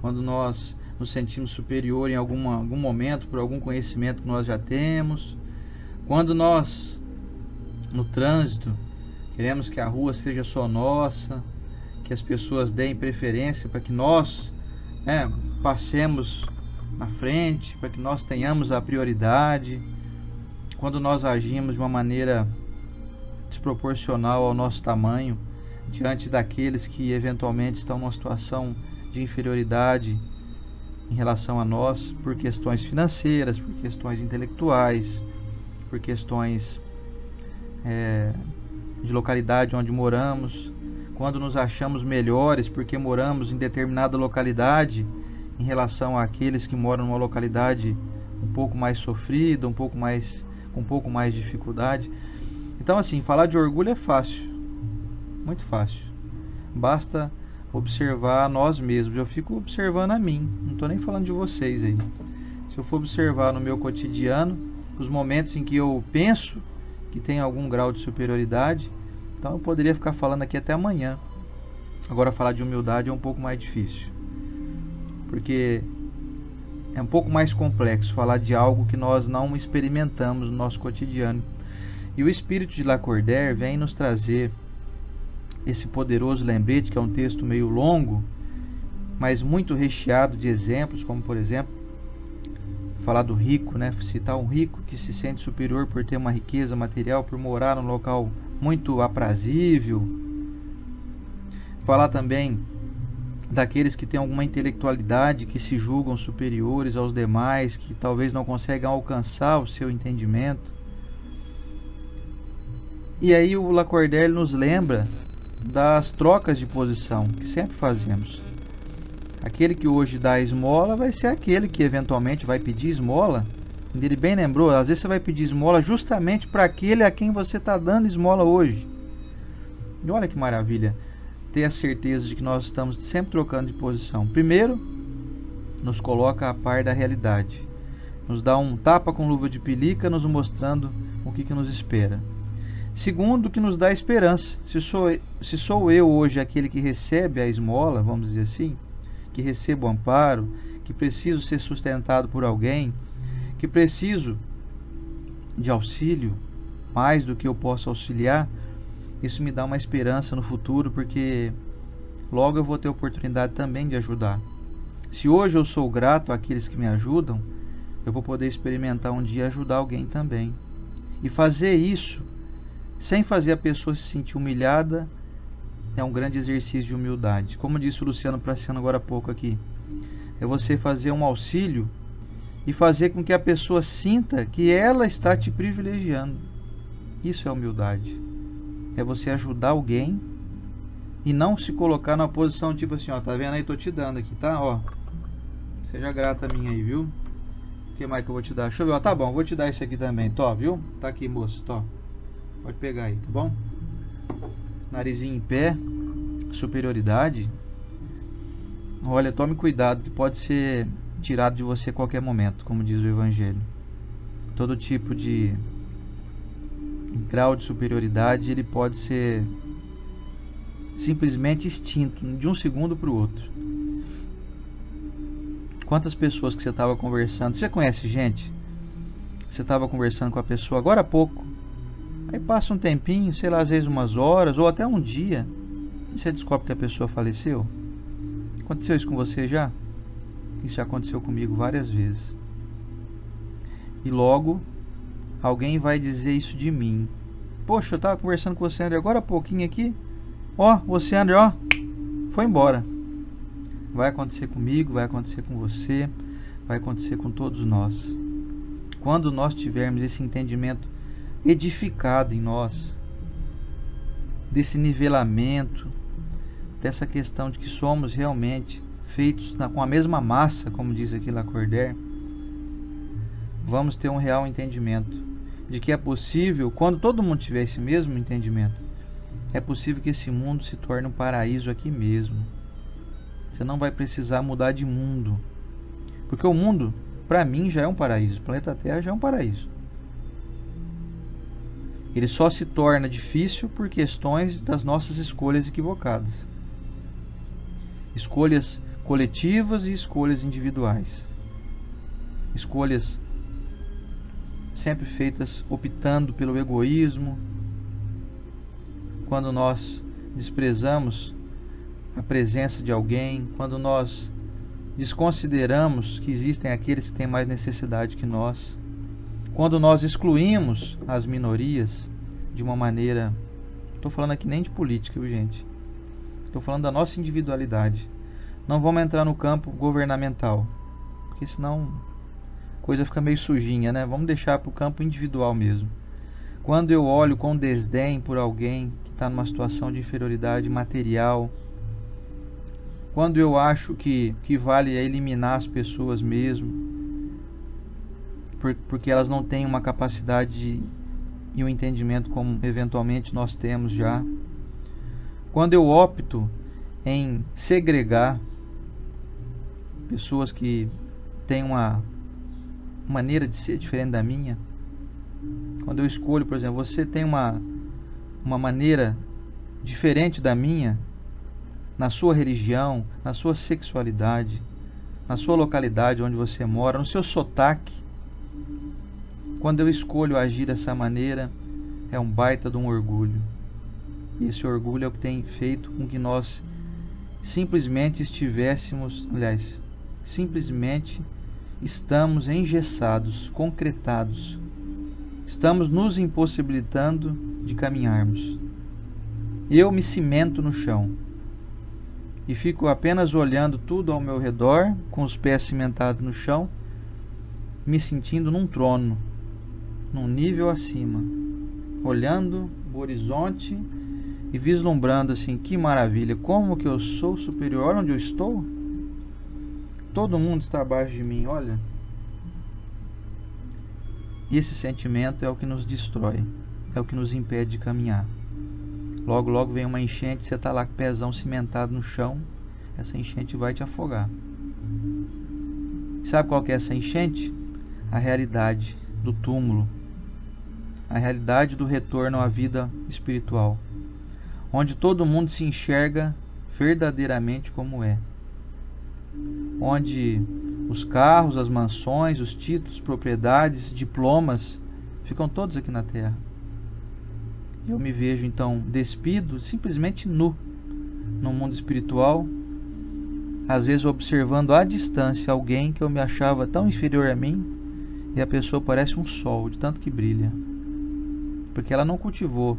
quando nós nos sentimos superior em algum momento por algum conhecimento que nós já temos, quando nós, no trânsito, queremos que a rua seja só nossa, que as pessoas deem preferência para que nós passemos na frente, para que nós tenhamos a prioridade, quando nós agimos de uma maneira desproporcional ao nosso tamanho, diante daqueles que eventualmente estão numa situação de inferioridade em relação a nós, por questões financeiras, por questões intelectuais, por questões de localidade onde moramos, quando nos achamos melhores porque moramos em determinada localidade em relação àqueles que moram numa localidade um pouco mais sofrida, com um pouco mais de dificuldade. Então, assim, falar de orgulho é fácil, muito fácil. Basta observar nós mesmos. Eu fico observando a mim, não estou nem falando de vocês aí. Se eu for observar no meu cotidiano, os momentos em que eu penso que tem algum grau de superioridade, então eu poderia ficar falando aqui até amanhã. Agora, falar de humildade é um pouco mais difícil, porque é um pouco mais complexo falar de algo que nós não experimentamos no nosso cotidiano. E o Espírito de Lacordaire vem nos trazer esse poderoso lembrete, que é um texto meio longo, mas muito recheado de exemplos, como por exemplo, falar do rico, né? Citar um rico que se sente superior por ter uma riqueza material, por morar num local muito aprazível. Falar também daqueles que têm alguma intelectualidade, que se julgam superiores aos demais, que talvez não consigam alcançar o seu entendimento. E aí o Lacordaire nos lembra das trocas de posição que sempre fazemos. Aquele que hoje dá esmola vai ser aquele que eventualmente vai pedir esmola. Ele bem lembrou, às vezes você vai pedir esmola justamente para aquele a quem você está dando esmola hoje. E olha que maravilha ter a certeza de que nós estamos sempre trocando de posição. Primeiro, nos coloca a par da realidade. Nos dá um tapa com luva de pelica, nos mostrando o que nos espera. Segundo, que nos dá esperança. Se sou eu hoje aquele que recebe a esmola, vamos dizer assim, que recebo o amparo, que preciso ser sustentado por alguém, que preciso de auxílio, mais do que eu posso auxiliar, isso me dá uma esperança no futuro, porque logo eu vou ter oportunidade também de ajudar. Se hoje eu sou grato àqueles que me ajudam, eu vou poder experimentar um dia ajudar alguém também. E fazer isso sem fazer a pessoa se sentir humilhada é um grande exercício de humildade. Como disse o Luciano Praciano agora há pouco aqui, é você fazer um auxílio e fazer com que a pessoa sinta que ela está te privilegiando. Isso é humildade. É você ajudar alguém e não se colocar numa posição tipo assim, ó, tá vendo aí, tô te dando aqui, tá? Ó, seja grata a mim aí, viu? O que mais que eu vou te dar? Deixa eu ver, ó, tá bom, vou te dar isso aqui também, tó, viu? Tá aqui, moço, tó. Pode pegar aí, tá bom? Narizinho em pé, superioridade. Olha, tome cuidado, que pode ser tirado de você a qualquer momento, como diz o Evangelho. Todo tipo de grau de superioridade, ele pode ser simplesmente extinto de um segundo para o outro. Quantas pessoas que você estava conversando, você já conhece gente? Você estava conversando com a pessoa agora há pouco, aí passa um tempinho, sei lá, às vezes umas horas ou até um dia, e você descobre que a pessoa faleceu. Aconteceu isso com você já? Isso já aconteceu comigo várias vezes. E logo alguém vai dizer isso de mim. Poxa, eu estava conversando com você, André, agora há pouquinho aqui. Ó, você, André, ó, foi embora. Vai acontecer comigo, vai acontecer com você, vai acontecer com todos nós. Quando nós tivermos esse entendimento edificado em nós, desse nivelamento, dessa questão de que somos realmente feitos com a mesma massa, como diz aqui Lacordaire, vamos ter um real entendimento de que é possível, quando todo mundo tiver esse mesmo entendimento, é possível que esse mundo se torne um paraíso aqui mesmo. Você não vai precisar mudar de mundo, porque o mundo, para mim, já é um paraíso. O planeta Terra já é um paraíso. Ele só se torna difícil por questões das nossas escolhas equivocadas. Escolhas coletivas e escolhas individuais. Escolhas sempre feitas optando pelo egoísmo. Quando nós desprezamos a presença de alguém, quando nós desconsideramos que existem aqueles que têm mais necessidade que nós, quando nós excluímos as minorias de uma maneira... Estou falando aqui nem de política, viu, gente? Estou falando da nossa individualidade. Não vamos entrar no campo governamental, porque senão a coisa fica meio sujinha, né? Vamos deixar para o campo individual mesmo. Quando eu olho com desdém por alguém que está numa situação de inferioridade material, quando eu acho que vale é eliminar as pessoas mesmo, porque elas não têm uma capacidade e um entendimento como eventualmente nós temos já. Quando eu opto em segregar pessoas que têm uma maneira de ser diferente da minha, quando eu escolho, por exemplo, você tem uma maneira diferente da minha, na sua religião, na sua sexualidade, na sua localidade onde você mora, no seu sotaque. Quando eu escolho agir dessa maneira, é um baita de um orgulho. E esse orgulho é o que tem feito com que nós simplesmente simplesmente estamos engessados, concretados. Estamos nos impossibilitando de caminharmos. Eu me cimento no chão e fico apenas olhando tudo ao meu redor, com os pés cimentados no chão, me sentindo num trono, num nível acima, olhando o horizonte e vislumbrando assim, que maravilha, como que eu sou superior, olha onde eu estou, todo mundo está abaixo de mim, olha. E esse sentimento é o que nos destrói, é o que nos impede de caminhar. Logo, logo vem uma enchente, você está lá com o pezão cimentado no chão, essa enchente vai te afogar. Sabe qual que é essa enchente? A realidade do túmulo, a realidade do retorno à vida espiritual, onde todo mundo se enxerga verdadeiramente como é, onde os carros, as mansões, os títulos, propriedades, diplomas ficam todos aqui na terra. Eu me vejo então despido, simplesmente nu, no mundo espiritual, às vezes observando à distância alguém que eu me achava tão inferior a mim, e a pessoa parece um sol, de tanto que brilha, porque ela não cultivou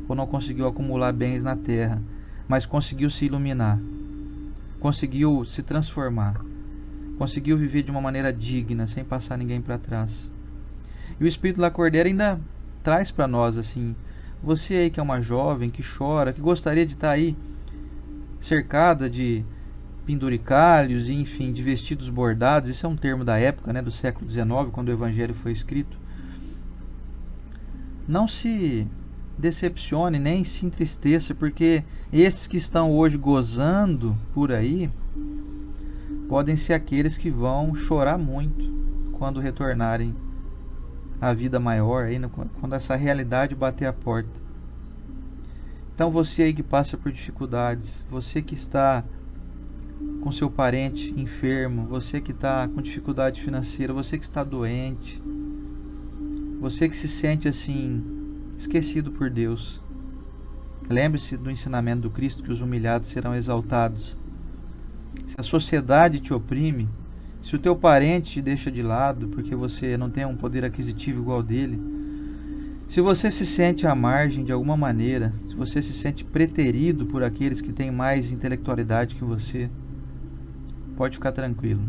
ou não conseguiu acumular bens na terra, mas conseguiu se iluminar, conseguiu se transformar, conseguiu viver de uma maneira digna, sem passar ninguém para trás. E o Espírito Lacordaire ainda traz para nós assim: você aí que é uma jovem, que chora, que gostaria de estar aí cercada de penduricalhos, e, enfim, de vestidos bordados, isso é um termo da época, né, do século XIX, quando o Evangelho foi escrito. Não se decepcione, nem se entristeça, porque esses que estão hoje gozando por aí, podem ser aqueles que vão chorar muito quando retornarem à vida maior, aí, quando essa realidade bater a porta. Então você aí que passa por dificuldades, você que está com seu parente enfermo, você que está com dificuldade financeira, você que está doente, você que se sente assim, esquecido por Deus, lembre-se do ensinamento do Cristo, que os humilhados serão exaltados. Se a sociedade te oprime, se o teu parente te deixa de lado porque você não tem um poder aquisitivo igual dele, Se você se sente à margem de alguma maneira, se você se sente preterido por aqueles que têm mais intelectualidade que você, pode ficar tranquilo.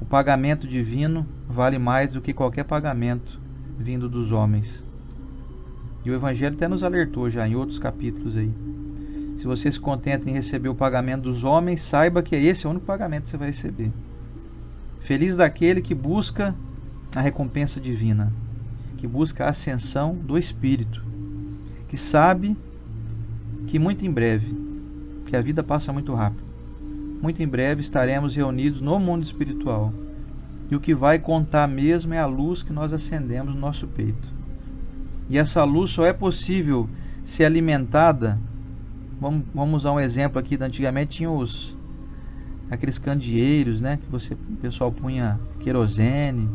O pagamento divino vale mais do que qualquer pagamento vindo dos homens. E o Evangelho até nos alertou já em outros capítulos aí. Se você se contenta em receber o pagamento dos homens, saiba que esse é o único pagamento que você vai receber. Feliz daquele que busca a recompensa divina, que busca a ascensão do Espírito, que sabe que muito em breve, que a vida passa muito rápido, muito em breve estaremos reunidos no mundo espiritual. E o que vai contar mesmo é a luz que nós acendemos no nosso peito. E essa luz só é possível ser alimentada. Vamos usar um exemplo aqui. Antigamente tinha aqueles candeeiros, né, que o pessoal punha querosene,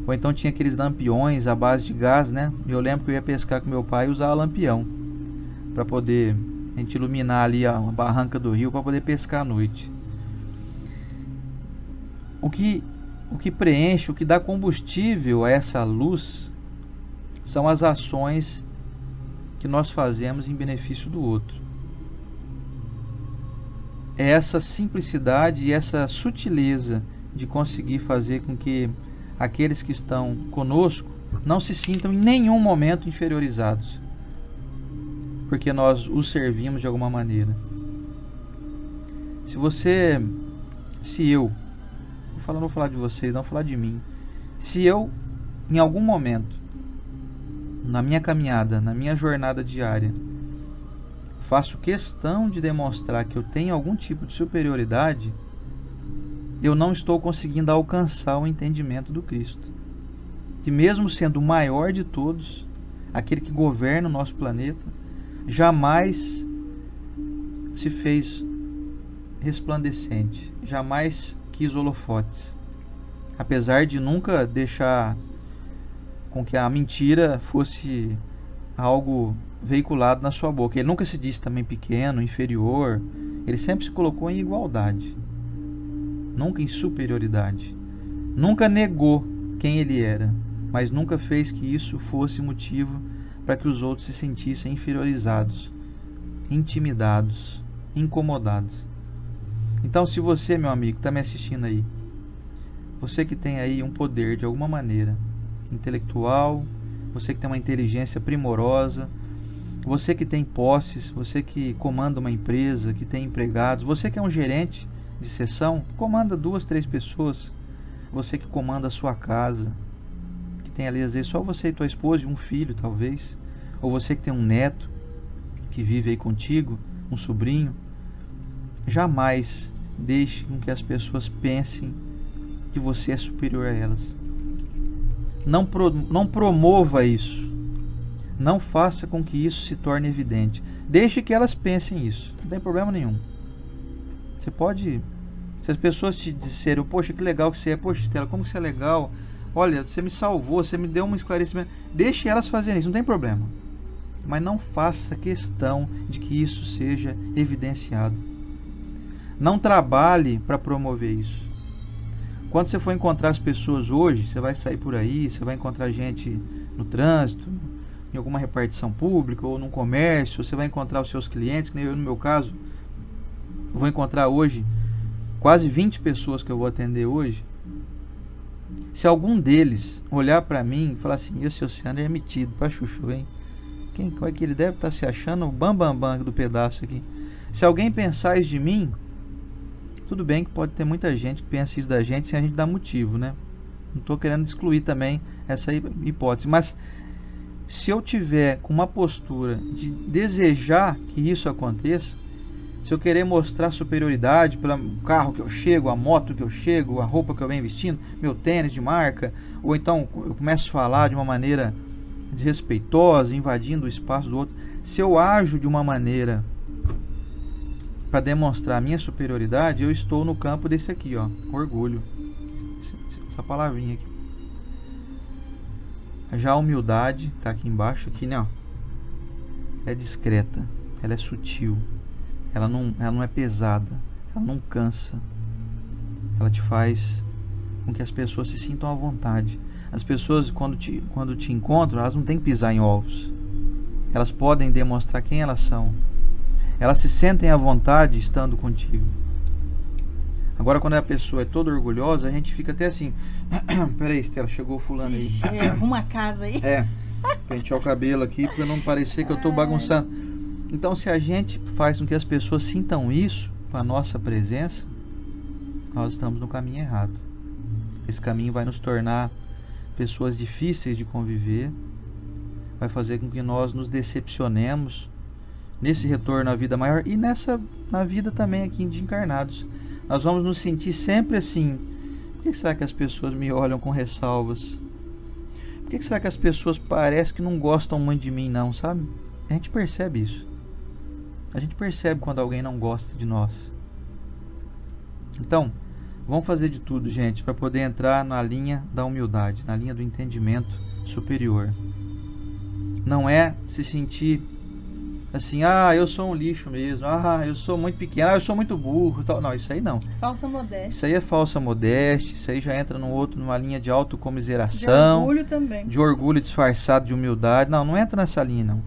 ou então tinha aqueles lampiões à base de gás, né? Eu lembro que eu ia pescar com meu pai e usava lampião para poder a gente iluminar ali a barranca do rio para poder pescar à noite. O que preenche, o que dá combustível a essa luz são as ações que nós fazemos em benefício do outro. É essa simplicidade e essa sutileza de conseguir fazer com que aqueles que estão conosco não se sintam em nenhum momento inferiorizados, porque nós os servimos de alguma maneira. Se eu não vou falar de vocês, não vou falar de mim. Se eu, em algum momento, na minha caminhada, na minha jornada diária, faço questão de demonstrar que eu tenho algum tipo de superioridade, eu não estou conseguindo alcançar o entendimento do Cristo. Que mesmo sendo o maior de todos, aquele que governa o nosso planeta, jamais se fez resplandecente, jamais quis holofotes, apesar de nunca deixar com que a mentira fosse algo veiculado na sua boca. Ele nunca se disse também pequeno, inferior, ele sempre se colocou em igualdade, nunca em superioridade, nunca negou quem ele era, mas nunca fez que isso fosse motivo para que os outros se sentissem inferiorizados, intimidados, incomodados. Então, se você, meu amigo, está me assistindo aí, você que tem aí um poder de alguma maneira intelectual, você que tem uma inteligência primorosa, você que tem posses, você que comanda uma empresa, que tem empregados, você que é um gerente de seção, comanda 2, 3 pessoas, você que comanda a sua casa, que tem ali às vezes só você e tua esposa e um filho talvez, ou você que tem um neto que vive aí contigo, um sobrinho, jamais deixe com que as pessoas pensem que você é superior a elas. Não promova isso. Não faça com que isso se torne evidente. Deixe que elas pensem isso. Não tem problema nenhum. Você pode... Se as pessoas te disserem, poxa, que legal que você é, poxa, Estela, como que você é legal, olha, você me salvou, você me deu um esclarecimento, deixe elas fazerem isso, não tem problema. Mas não faça questão de que isso seja evidenciado. Não trabalhe para promover isso. Quando você for encontrar as pessoas hoje, você vai sair por aí, você vai encontrar gente no trânsito, em alguma repartição pública ou num comércio, você vai encontrar os seus clientes, que nem eu no meu caso, eu vou encontrar hoje quase 20 pessoas que eu vou atender hoje. Se algum deles olhar para mim e falar assim, esse Oceano é metido para chuchu, hein? Qual é que ele deve estar se achando o bambambam do pedaço aqui? Se alguém pensar isso de mim, tudo bem que pode ter muita gente que pensa isso da gente sem a gente dar motivo, né? Não estou querendo excluir também essa hipótese, mas se eu tiver com uma postura de desejar que isso aconteça, se eu querer mostrar superioridade pelo carro que eu chego, a moto que eu chego, a roupa que eu venho vestindo, meu tênis de marca, ou então eu começo a falar de uma maneira desrespeitosa, invadindo o espaço do outro, se eu ajo de uma maneira para demonstrar a minha superioridade, eu estou no campo desse aqui, ó, orgulho. Essa palavrinha aqui. Já a humildade está aqui embaixo, aqui, né, ó, é discreta, ela é sutil, ela não é pesada, ela não cansa, ela te faz com que as pessoas se sintam à vontade. As pessoas, quando te encontram, elas não têm que pisar em ovos. Elas podem demonstrar quem elas são. Elas se sentem à vontade estando contigo. Agora, quando a pessoa é toda orgulhosa, a gente fica até assim. Peraí, Estela, chegou o fulano aí. Ixi, arruma a casa aí. Pentear o cabelo aqui para não parecer que eu estou bagunçando. Então, se a gente faz com que as pessoas sintam isso com a nossa presença, nós estamos no caminho errado. Esse caminho vai nos tornar pessoas difíceis de conviver, vai fazer com que nós nos decepcionemos nesse retorno à vida maior e na vida também aqui de encarnados. Nós vamos nos sentir sempre assim. Por que será que as pessoas me olham com ressalvas? Por que será que as pessoas parecem que não gostam muito de mim, não, sabe? A gente percebe isso. A gente percebe quando alguém não gosta de nós. Então, vamos fazer de tudo, gente, para poder entrar na linha da humildade, na linha do entendimento superior. Não é se sentir assim, eu sou um lixo mesmo, eu sou muito pequeno, eu sou muito burro, tal. Não, isso aí não. Falsa modéstia. Isso aí é falsa modéstia, isso aí já entra numa linha de autocomiseração. De orgulho também. De orgulho disfarçado de humildade. Não entra nessa linha, não.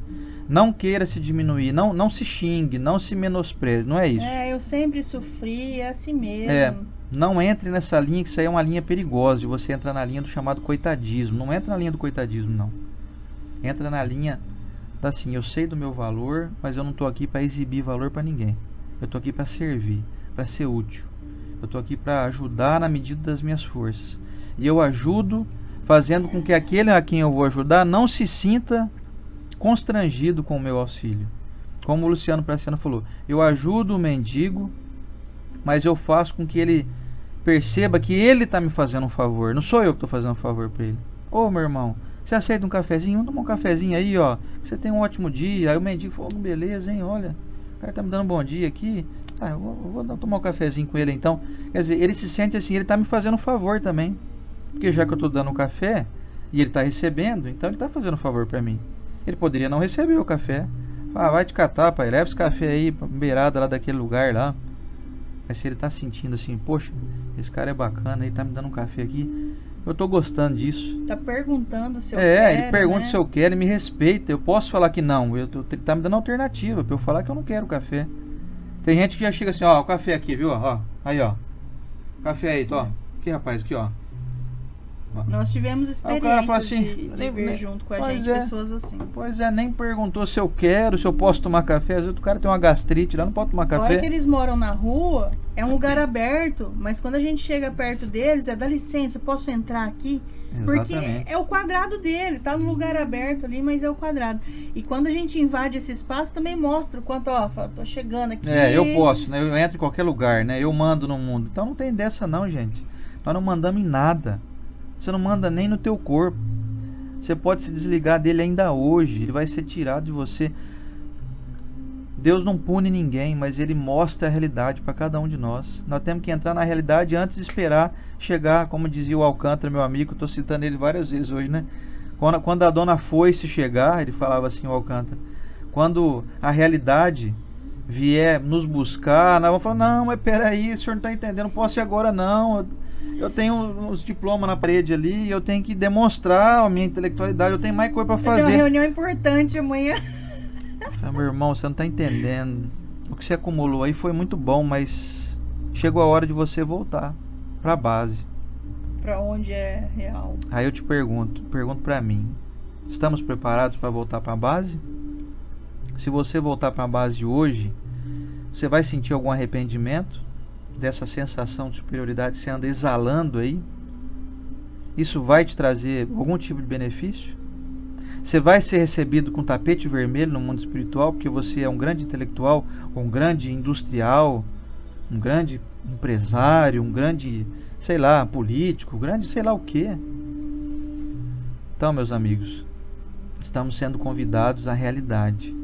Não queira se diminuir, não se xingue, não se menospreze, não é isso. Eu sempre sofri, é assim mesmo. Não entre nessa linha, que isso aí é uma linha perigosa, de você entrar na linha do chamado coitadismo. Não entra na linha do coitadismo, não. Entra na linha assim, eu sei do meu valor, mas eu não estou aqui para exibir valor para ninguém. Eu estou aqui para servir, para ser útil. Eu estou aqui para ajudar na medida das minhas forças. E eu ajudo fazendo com que aquele a quem eu vou ajudar não se sinta constrangido com o meu auxílio. Como o Luciano Praciano falou, eu ajudo o mendigo, mas eu faço com que ele perceba que ele está me fazendo um favor. Não sou eu que estou fazendo um favor para ele. Ô, meu irmão, você aceita um cafezinho? Vamos tomar um cafezinho aí, ó. Você tem um ótimo dia. Aí o mendigo falou, beleza, hein? Olha, o cara tá me dando um bom dia aqui. Eu vou tomar um cafezinho com ele então. Quer dizer, ele se sente assim, ele tá me fazendo um favor também. Porque já que eu tô dando um café e ele tá recebendo, então ele tá fazendo um favor para mim. Ele poderia não receber o café. Vai te catar, pai. Leva esse café aí pra beirada lá daquele lugar lá. Mas se ele tá sentindo assim, poxa, esse cara é bacana, ele tá me dando um café aqui. Eu tô gostando disso. Tá perguntando se eu quero, ele pergunta, né? Se eu quero, ele me respeita. Eu posso falar que não. Ele tá me dando alternativa pra eu falar que eu não quero café. Tem gente que já chega assim, ó, o café aqui, viu? Ó, aí, ó. Café aí, ó. Aqui, rapaz, aqui, ó. Nós tivemos experiências assim, de ver junto com a gente pessoas assim. Pois é, nem perguntou se eu quero, se eu posso tomar café. Às vezes o cara tem uma gastrite lá, não pode tomar café. Fora que eles moram na rua, é um lugar aberto, mas quando a gente chega perto deles, dá licença, posso entrar aqui? Porque é o quadrado dele, tá no lugar aberto ali, mas é o quadrado. E quando a gente invade esse espaço, também mostra o quanto, tô chegando aqui. Eu posso, né? Eu entro em qualquer lugar, né? Eu mando no mundo. Então não tem dessa não, gente. Nós não mandamos em nada. Você não manda nem no teu corpo. Você pode se desligar dele ainda hoje. Ele vai ser tirado de você. Deus não pune ninguém, mas Ele mostra a realidade para cada um de nós. Nós temos que entrar na realidade antes de esperar chegar, como dizia o Alcântara, meu amigo. Estou citando ele várias vezes hoje, né? Quando a dona Foice chegar, ele falava assim, o Alcântara. Quando a realidade vier nos buscar, nós vamos falar, não, mas peraí, o senhor não está entendendo, não posso ir agora não. Eu tenho uns diplomas na parede ali, eu tenho que demonstrar a minha intelectualidade, eu tenho mais coisa para fazer. Tem uma reunião importante amanhã. Meu irmão, você não está entendendo. O que você acumulou aí foi muito bom, mas chegou a hora de você voltar para a base. Para onde é real. Aí eu te pergunto para mim, estamos preparados para voltar para a base? Se você voltar para a base hoje, você vai sentir algum arrependimento dessa sensação de superioridade que você anda exalando aí? Isso vai te trazer algum tipo de benefício? Você vai ser recebido com tapete vermelho no mundo espiritual porque você é um grande intelectual, um grande industrial, um grande empresário, um grande, sei lá, político, grande sei lá o quê. Então, meus amigos, estamos sendo convidados à realidade,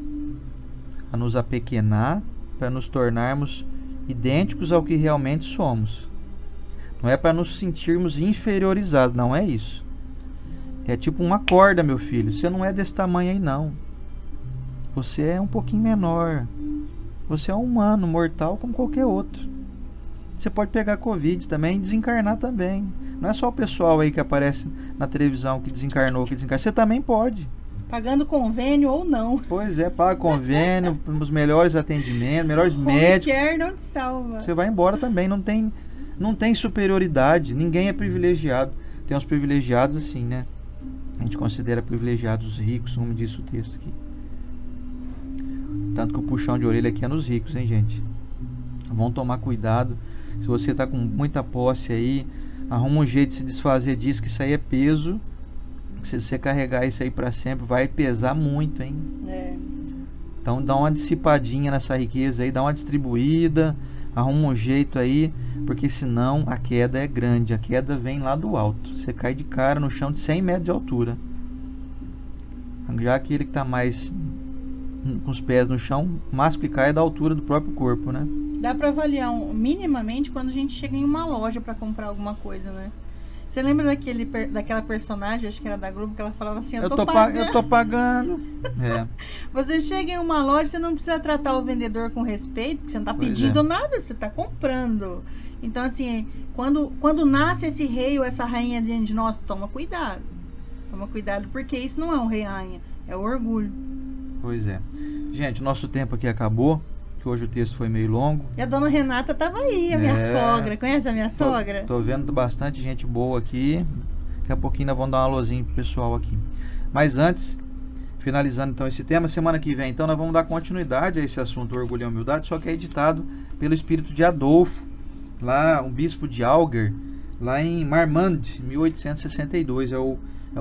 a nos apequenar para nos tornarmos idênticos ao que realmente somos. Não é para nos sentirmos inferiorizados, não é isso. É tipo uma corda, meu filho. Você não é desse tamanho aí, não. Você é um pouquinho menor. Você é um humano, mortal como qualquer outro. Você pode pegar Covid também e desencarnar também. Não é só o pessoal aí que aparece na televisão que desencarnou, que desencarnou. Você também pode. Pagando convênio ou não. Pois é, paga convênio, os melhores atendimentos, melhores médicos. Quer não te salva. Você vai embora também, não tem superioridade, ninguém é privilegiado. Tem uns privilegiados assim, né? A gente considera privilegiados os ricos, como diz o texto aqui. Tanto que o puxão de orelha aqui é nos ricos, hein, gente? Vamos tomar cuidado. Se você tá com muita posse aí, arruma um jeito de se desfazer disso, que isso aí é peso. Se você carregar isso aí para sempre, vai pesar muito, hein? Então dá uma dissipadinha nessa riqueza aí, dá uma distribuída, arruma um jeito aí, porque senão a queda é grande, a queda vem lá do alto. Você cai de cara no chão de 100 metros de altura. Já aquele que está mais com os pés no chão, o máximo que cai é da altura do próprio corpo, né? Dá para avaliar minimamente quando a gente chega em uma loja para comprar alguma coisa, né? Você lembra daquela personagem, acho que era da Globo, que ela falava assim, eu tô pagando. É. Você chega em uma loja, você não precisa tratar o vendedor com respeito, porque você não tá pedindo nada, você tá comprando. Então, assim, quando nasce esse rei ou essa rainha diante de nós, toma cuidado. Toma cuidado, porque isso não é um rei e rainha, é o orgulho. Pois é. Gente, nosso tempo aqui acabou, que hoje o texto foi meio longo. E a dona Renata tava aí, a minha sogra. Conhece a minha sogra? Tô vendo bastante gente boa aqui. Daqui a pouquinho nós vamos dar uma alôzinha pro pessoal aqui. Mas antes, finalizando então esse tema, semana que vem então nós vamos dar continuidade a esse assunto Orgulho e Humildade, só que é editado pelo espírito de Adolfo, lá um bispo de Alger, lá em Marmande, 1862, é o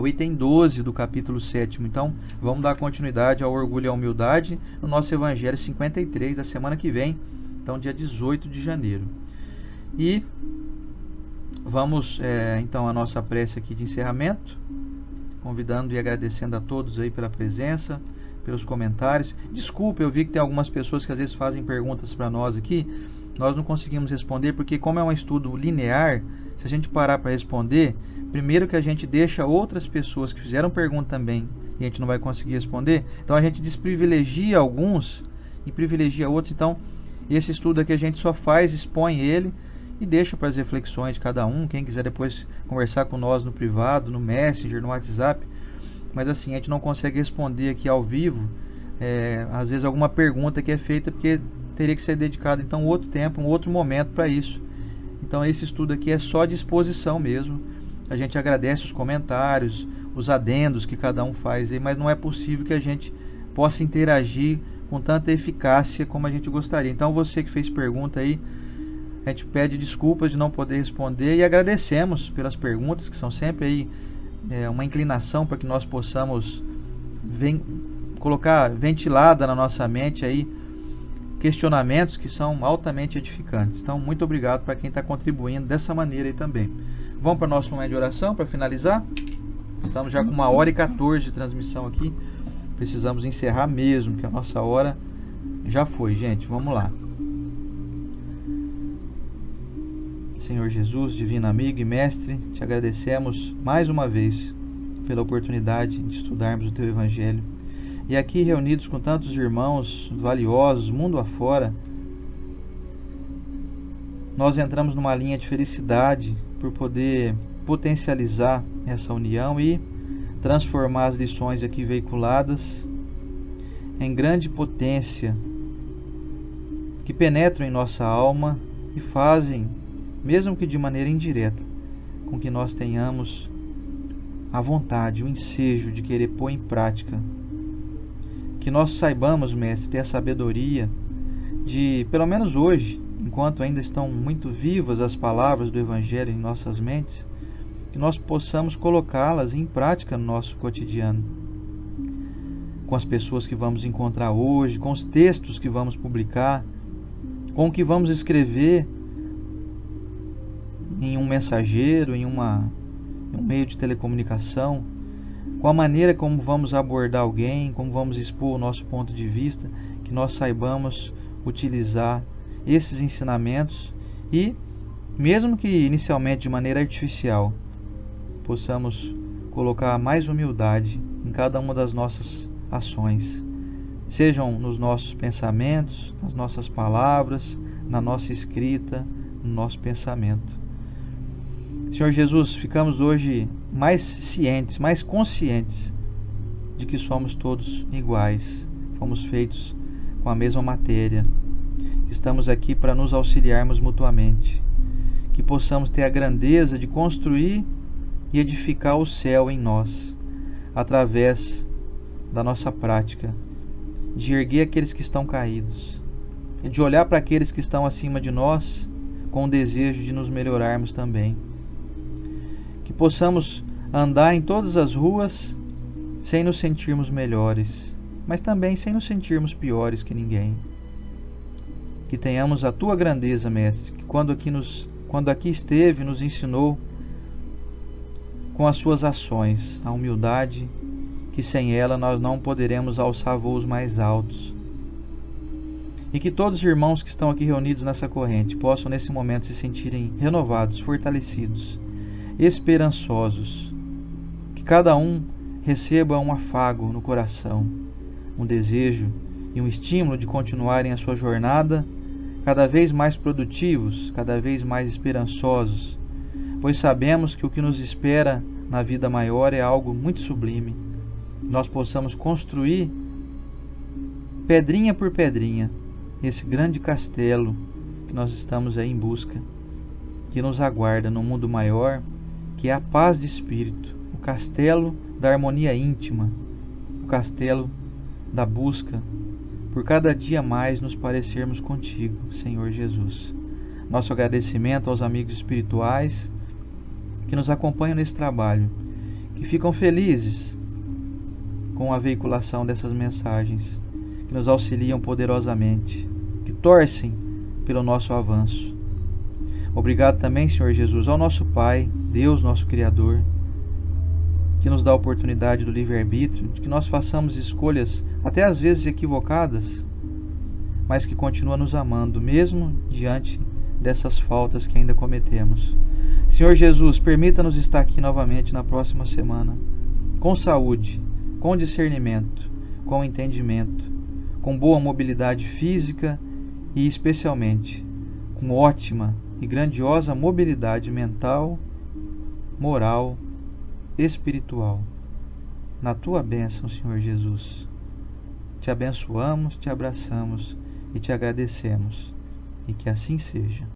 item 12 do capítulo 7. Então, vamos dar continuidade ao Orgulho e à Humildade no nosso Evangelho 53 da semana que vem, então dia 18 de janeiro. E vamos, então, a nossa prece aqui de encerramento, convidando e agradecendo a todos aí pela presença, pelos comentários. Desculpa, eu vi que tem algumas pessoas que às vezes fazem perguntas para nós aqui, nós não conseguimos responder, porque como é um estudo linear, se a gente parar para responder, primeiro que a gente deixa outras pessoas que fizeram pergunta também e a gente não vai conseguir responder, então a gente desprivilegia alguns e privilegia outros. Então esse estudo aqui a gente só faz, expõe ele e deixa para as reflexões de cada um. Quem quiser depois conversar com nós no privado, no Messenger, no WhatsApp, mas assim, a gente não consegue responder aqui ao vivo, às vezes alguma pergunta que é feita, porque teria que ser dedicado então outro tempo, um outro momento para isso. Então esse estudo aqui é só disposição mesmo. A gente agradece os comentários, os adendos que cada um faz aí, mas não é possível que a gente possa interagir com tanta eficácia como a gente gostaria. Então você que fez pergunta aí, a gente pede desculpas de não poder responder e agradecemos pelas perguntas, que são sempre aí uma inclinação para que nós possamos colocar ventilada na nossa mente aí questionamentos que são altamente edificantes. Então, muito obrigado para quem está contribuindo dessa maneira aí também. Vamos para o nosso momento de oração para finalizar? Estamos já com 1h14 de transmissão aqui. Precisamos encerrar mesmo, que a nossa hora já foi, gente. Vamos lá. Senhor Jesus, divino amigo e mestre, te agradecemos mais uma vez pela oportunidade de estudarmos o teu Evangelho. E aqui reunidos com tantos irmãos valiosos, mundo afora, nós entramos numa linha de felicidade por poder potencializar essa união e transformar as lições aqui veiculadas em grande potência que penetram em nossa alma e fazem, mesmo que de maneira indireta, com que nós tenhamos a vontade, o ensejo de querer pôr em prática. Que nós saibamos, mestre, ter a sabedoria de, pelo menos hoje, enquanto ainda estão muito vivas as palavras do Evangelho em nossas mentes, que nós possamos colocá-las em prática no nosso cotidiano, com as pessoas que vamos encontrar hoje, com os textos que vamos publicar, com o que vamos escrever em um mensageiro, em um meio de telecomunicação, com a maneira como vamos abordar alguém, como vamos expor o nosso ponto de vista, que nós saibamos utilizar esses ensinamentos e, mesmo que inicialmente de maneira artificial, possamos colocar mais humildade em cada uma das nossas ações, sejam nos nossos pensamentos, nas nossas palavras, na nossa escrita, no nosso pensamento. Senhor Jesus, ficamos hoje mais cientes, mais conscientes de que somos todos iguais, fomos feitos com a mesma matéria. Estamos aqui para nos auxiliarmos mutuamente, que possamos ter a grandeza de construir e edificar o céu em nós, através da nossa prática, de erguer aqueles que estão caídos, e de olhar para aqueles que estão acima de nós com o desejo de nos melhorarmos também. Que possamos andar em todas as ruas sem nos sentirmos melhores, mas também sem nos sentirmos piores que ninguém. Que tenhamos a Tua grandeza, Mestre, que quando aqui esteve, nos ensinou com as Suas ações, a humildade, que sem ela nós não poderemos alçar voos mais altos. E que todos os irmãos que estão aqui reunidos nessa corrente possam nesse momento se sentirem renovados, fortalecidos, esperançosos. Que cada um receba um afago no coração, um desejo e um estímulo de continuarem a sua jornada cada vez mais produtivos, cada vez mais esperançosos, pois sabemos que o que nos espera na vida maior é algo muito sublime. Nós possamos construir, pedrinha por pedrinha, esse grande castelo que nós estamos aí em busca, que nos aguarda no mundo maior, que é a paz de espírito, o castelo da harmonia íntima, o castelo da busca por cada dia mais nos parecermos contigo, Senhor Jesus. Nosso agradecimento aos amigos espirituais que nos acompanham nesse trabalho, que ficam felizes com a veiculação dessas mensagens, que nos auxiliam poderosamente, que torcem pelo nosso avanço. Obrigado também, Senhor Jesus, ao nosso Pai, Deus, nosso Criador, que nos dá a oportunidade do livre-arbítrio, de que nós façamos escolhas, até às vezes equivocadas, mas que continua nos amando, mesmo diante dessas faltas que ainda cometemos. Senhor Jesus, permita-nos estar aqui novamente na próxima semana, com saúde, com discernimento, com entendimento, com boa mobilidade física e, especialmente, com ótima e grandiosa mobilidade mental, moral, espiritual. Na Tua bênção, Senhor Jesus. Te abençoamos, te abraçamos e te agradecemos. E que assim seja.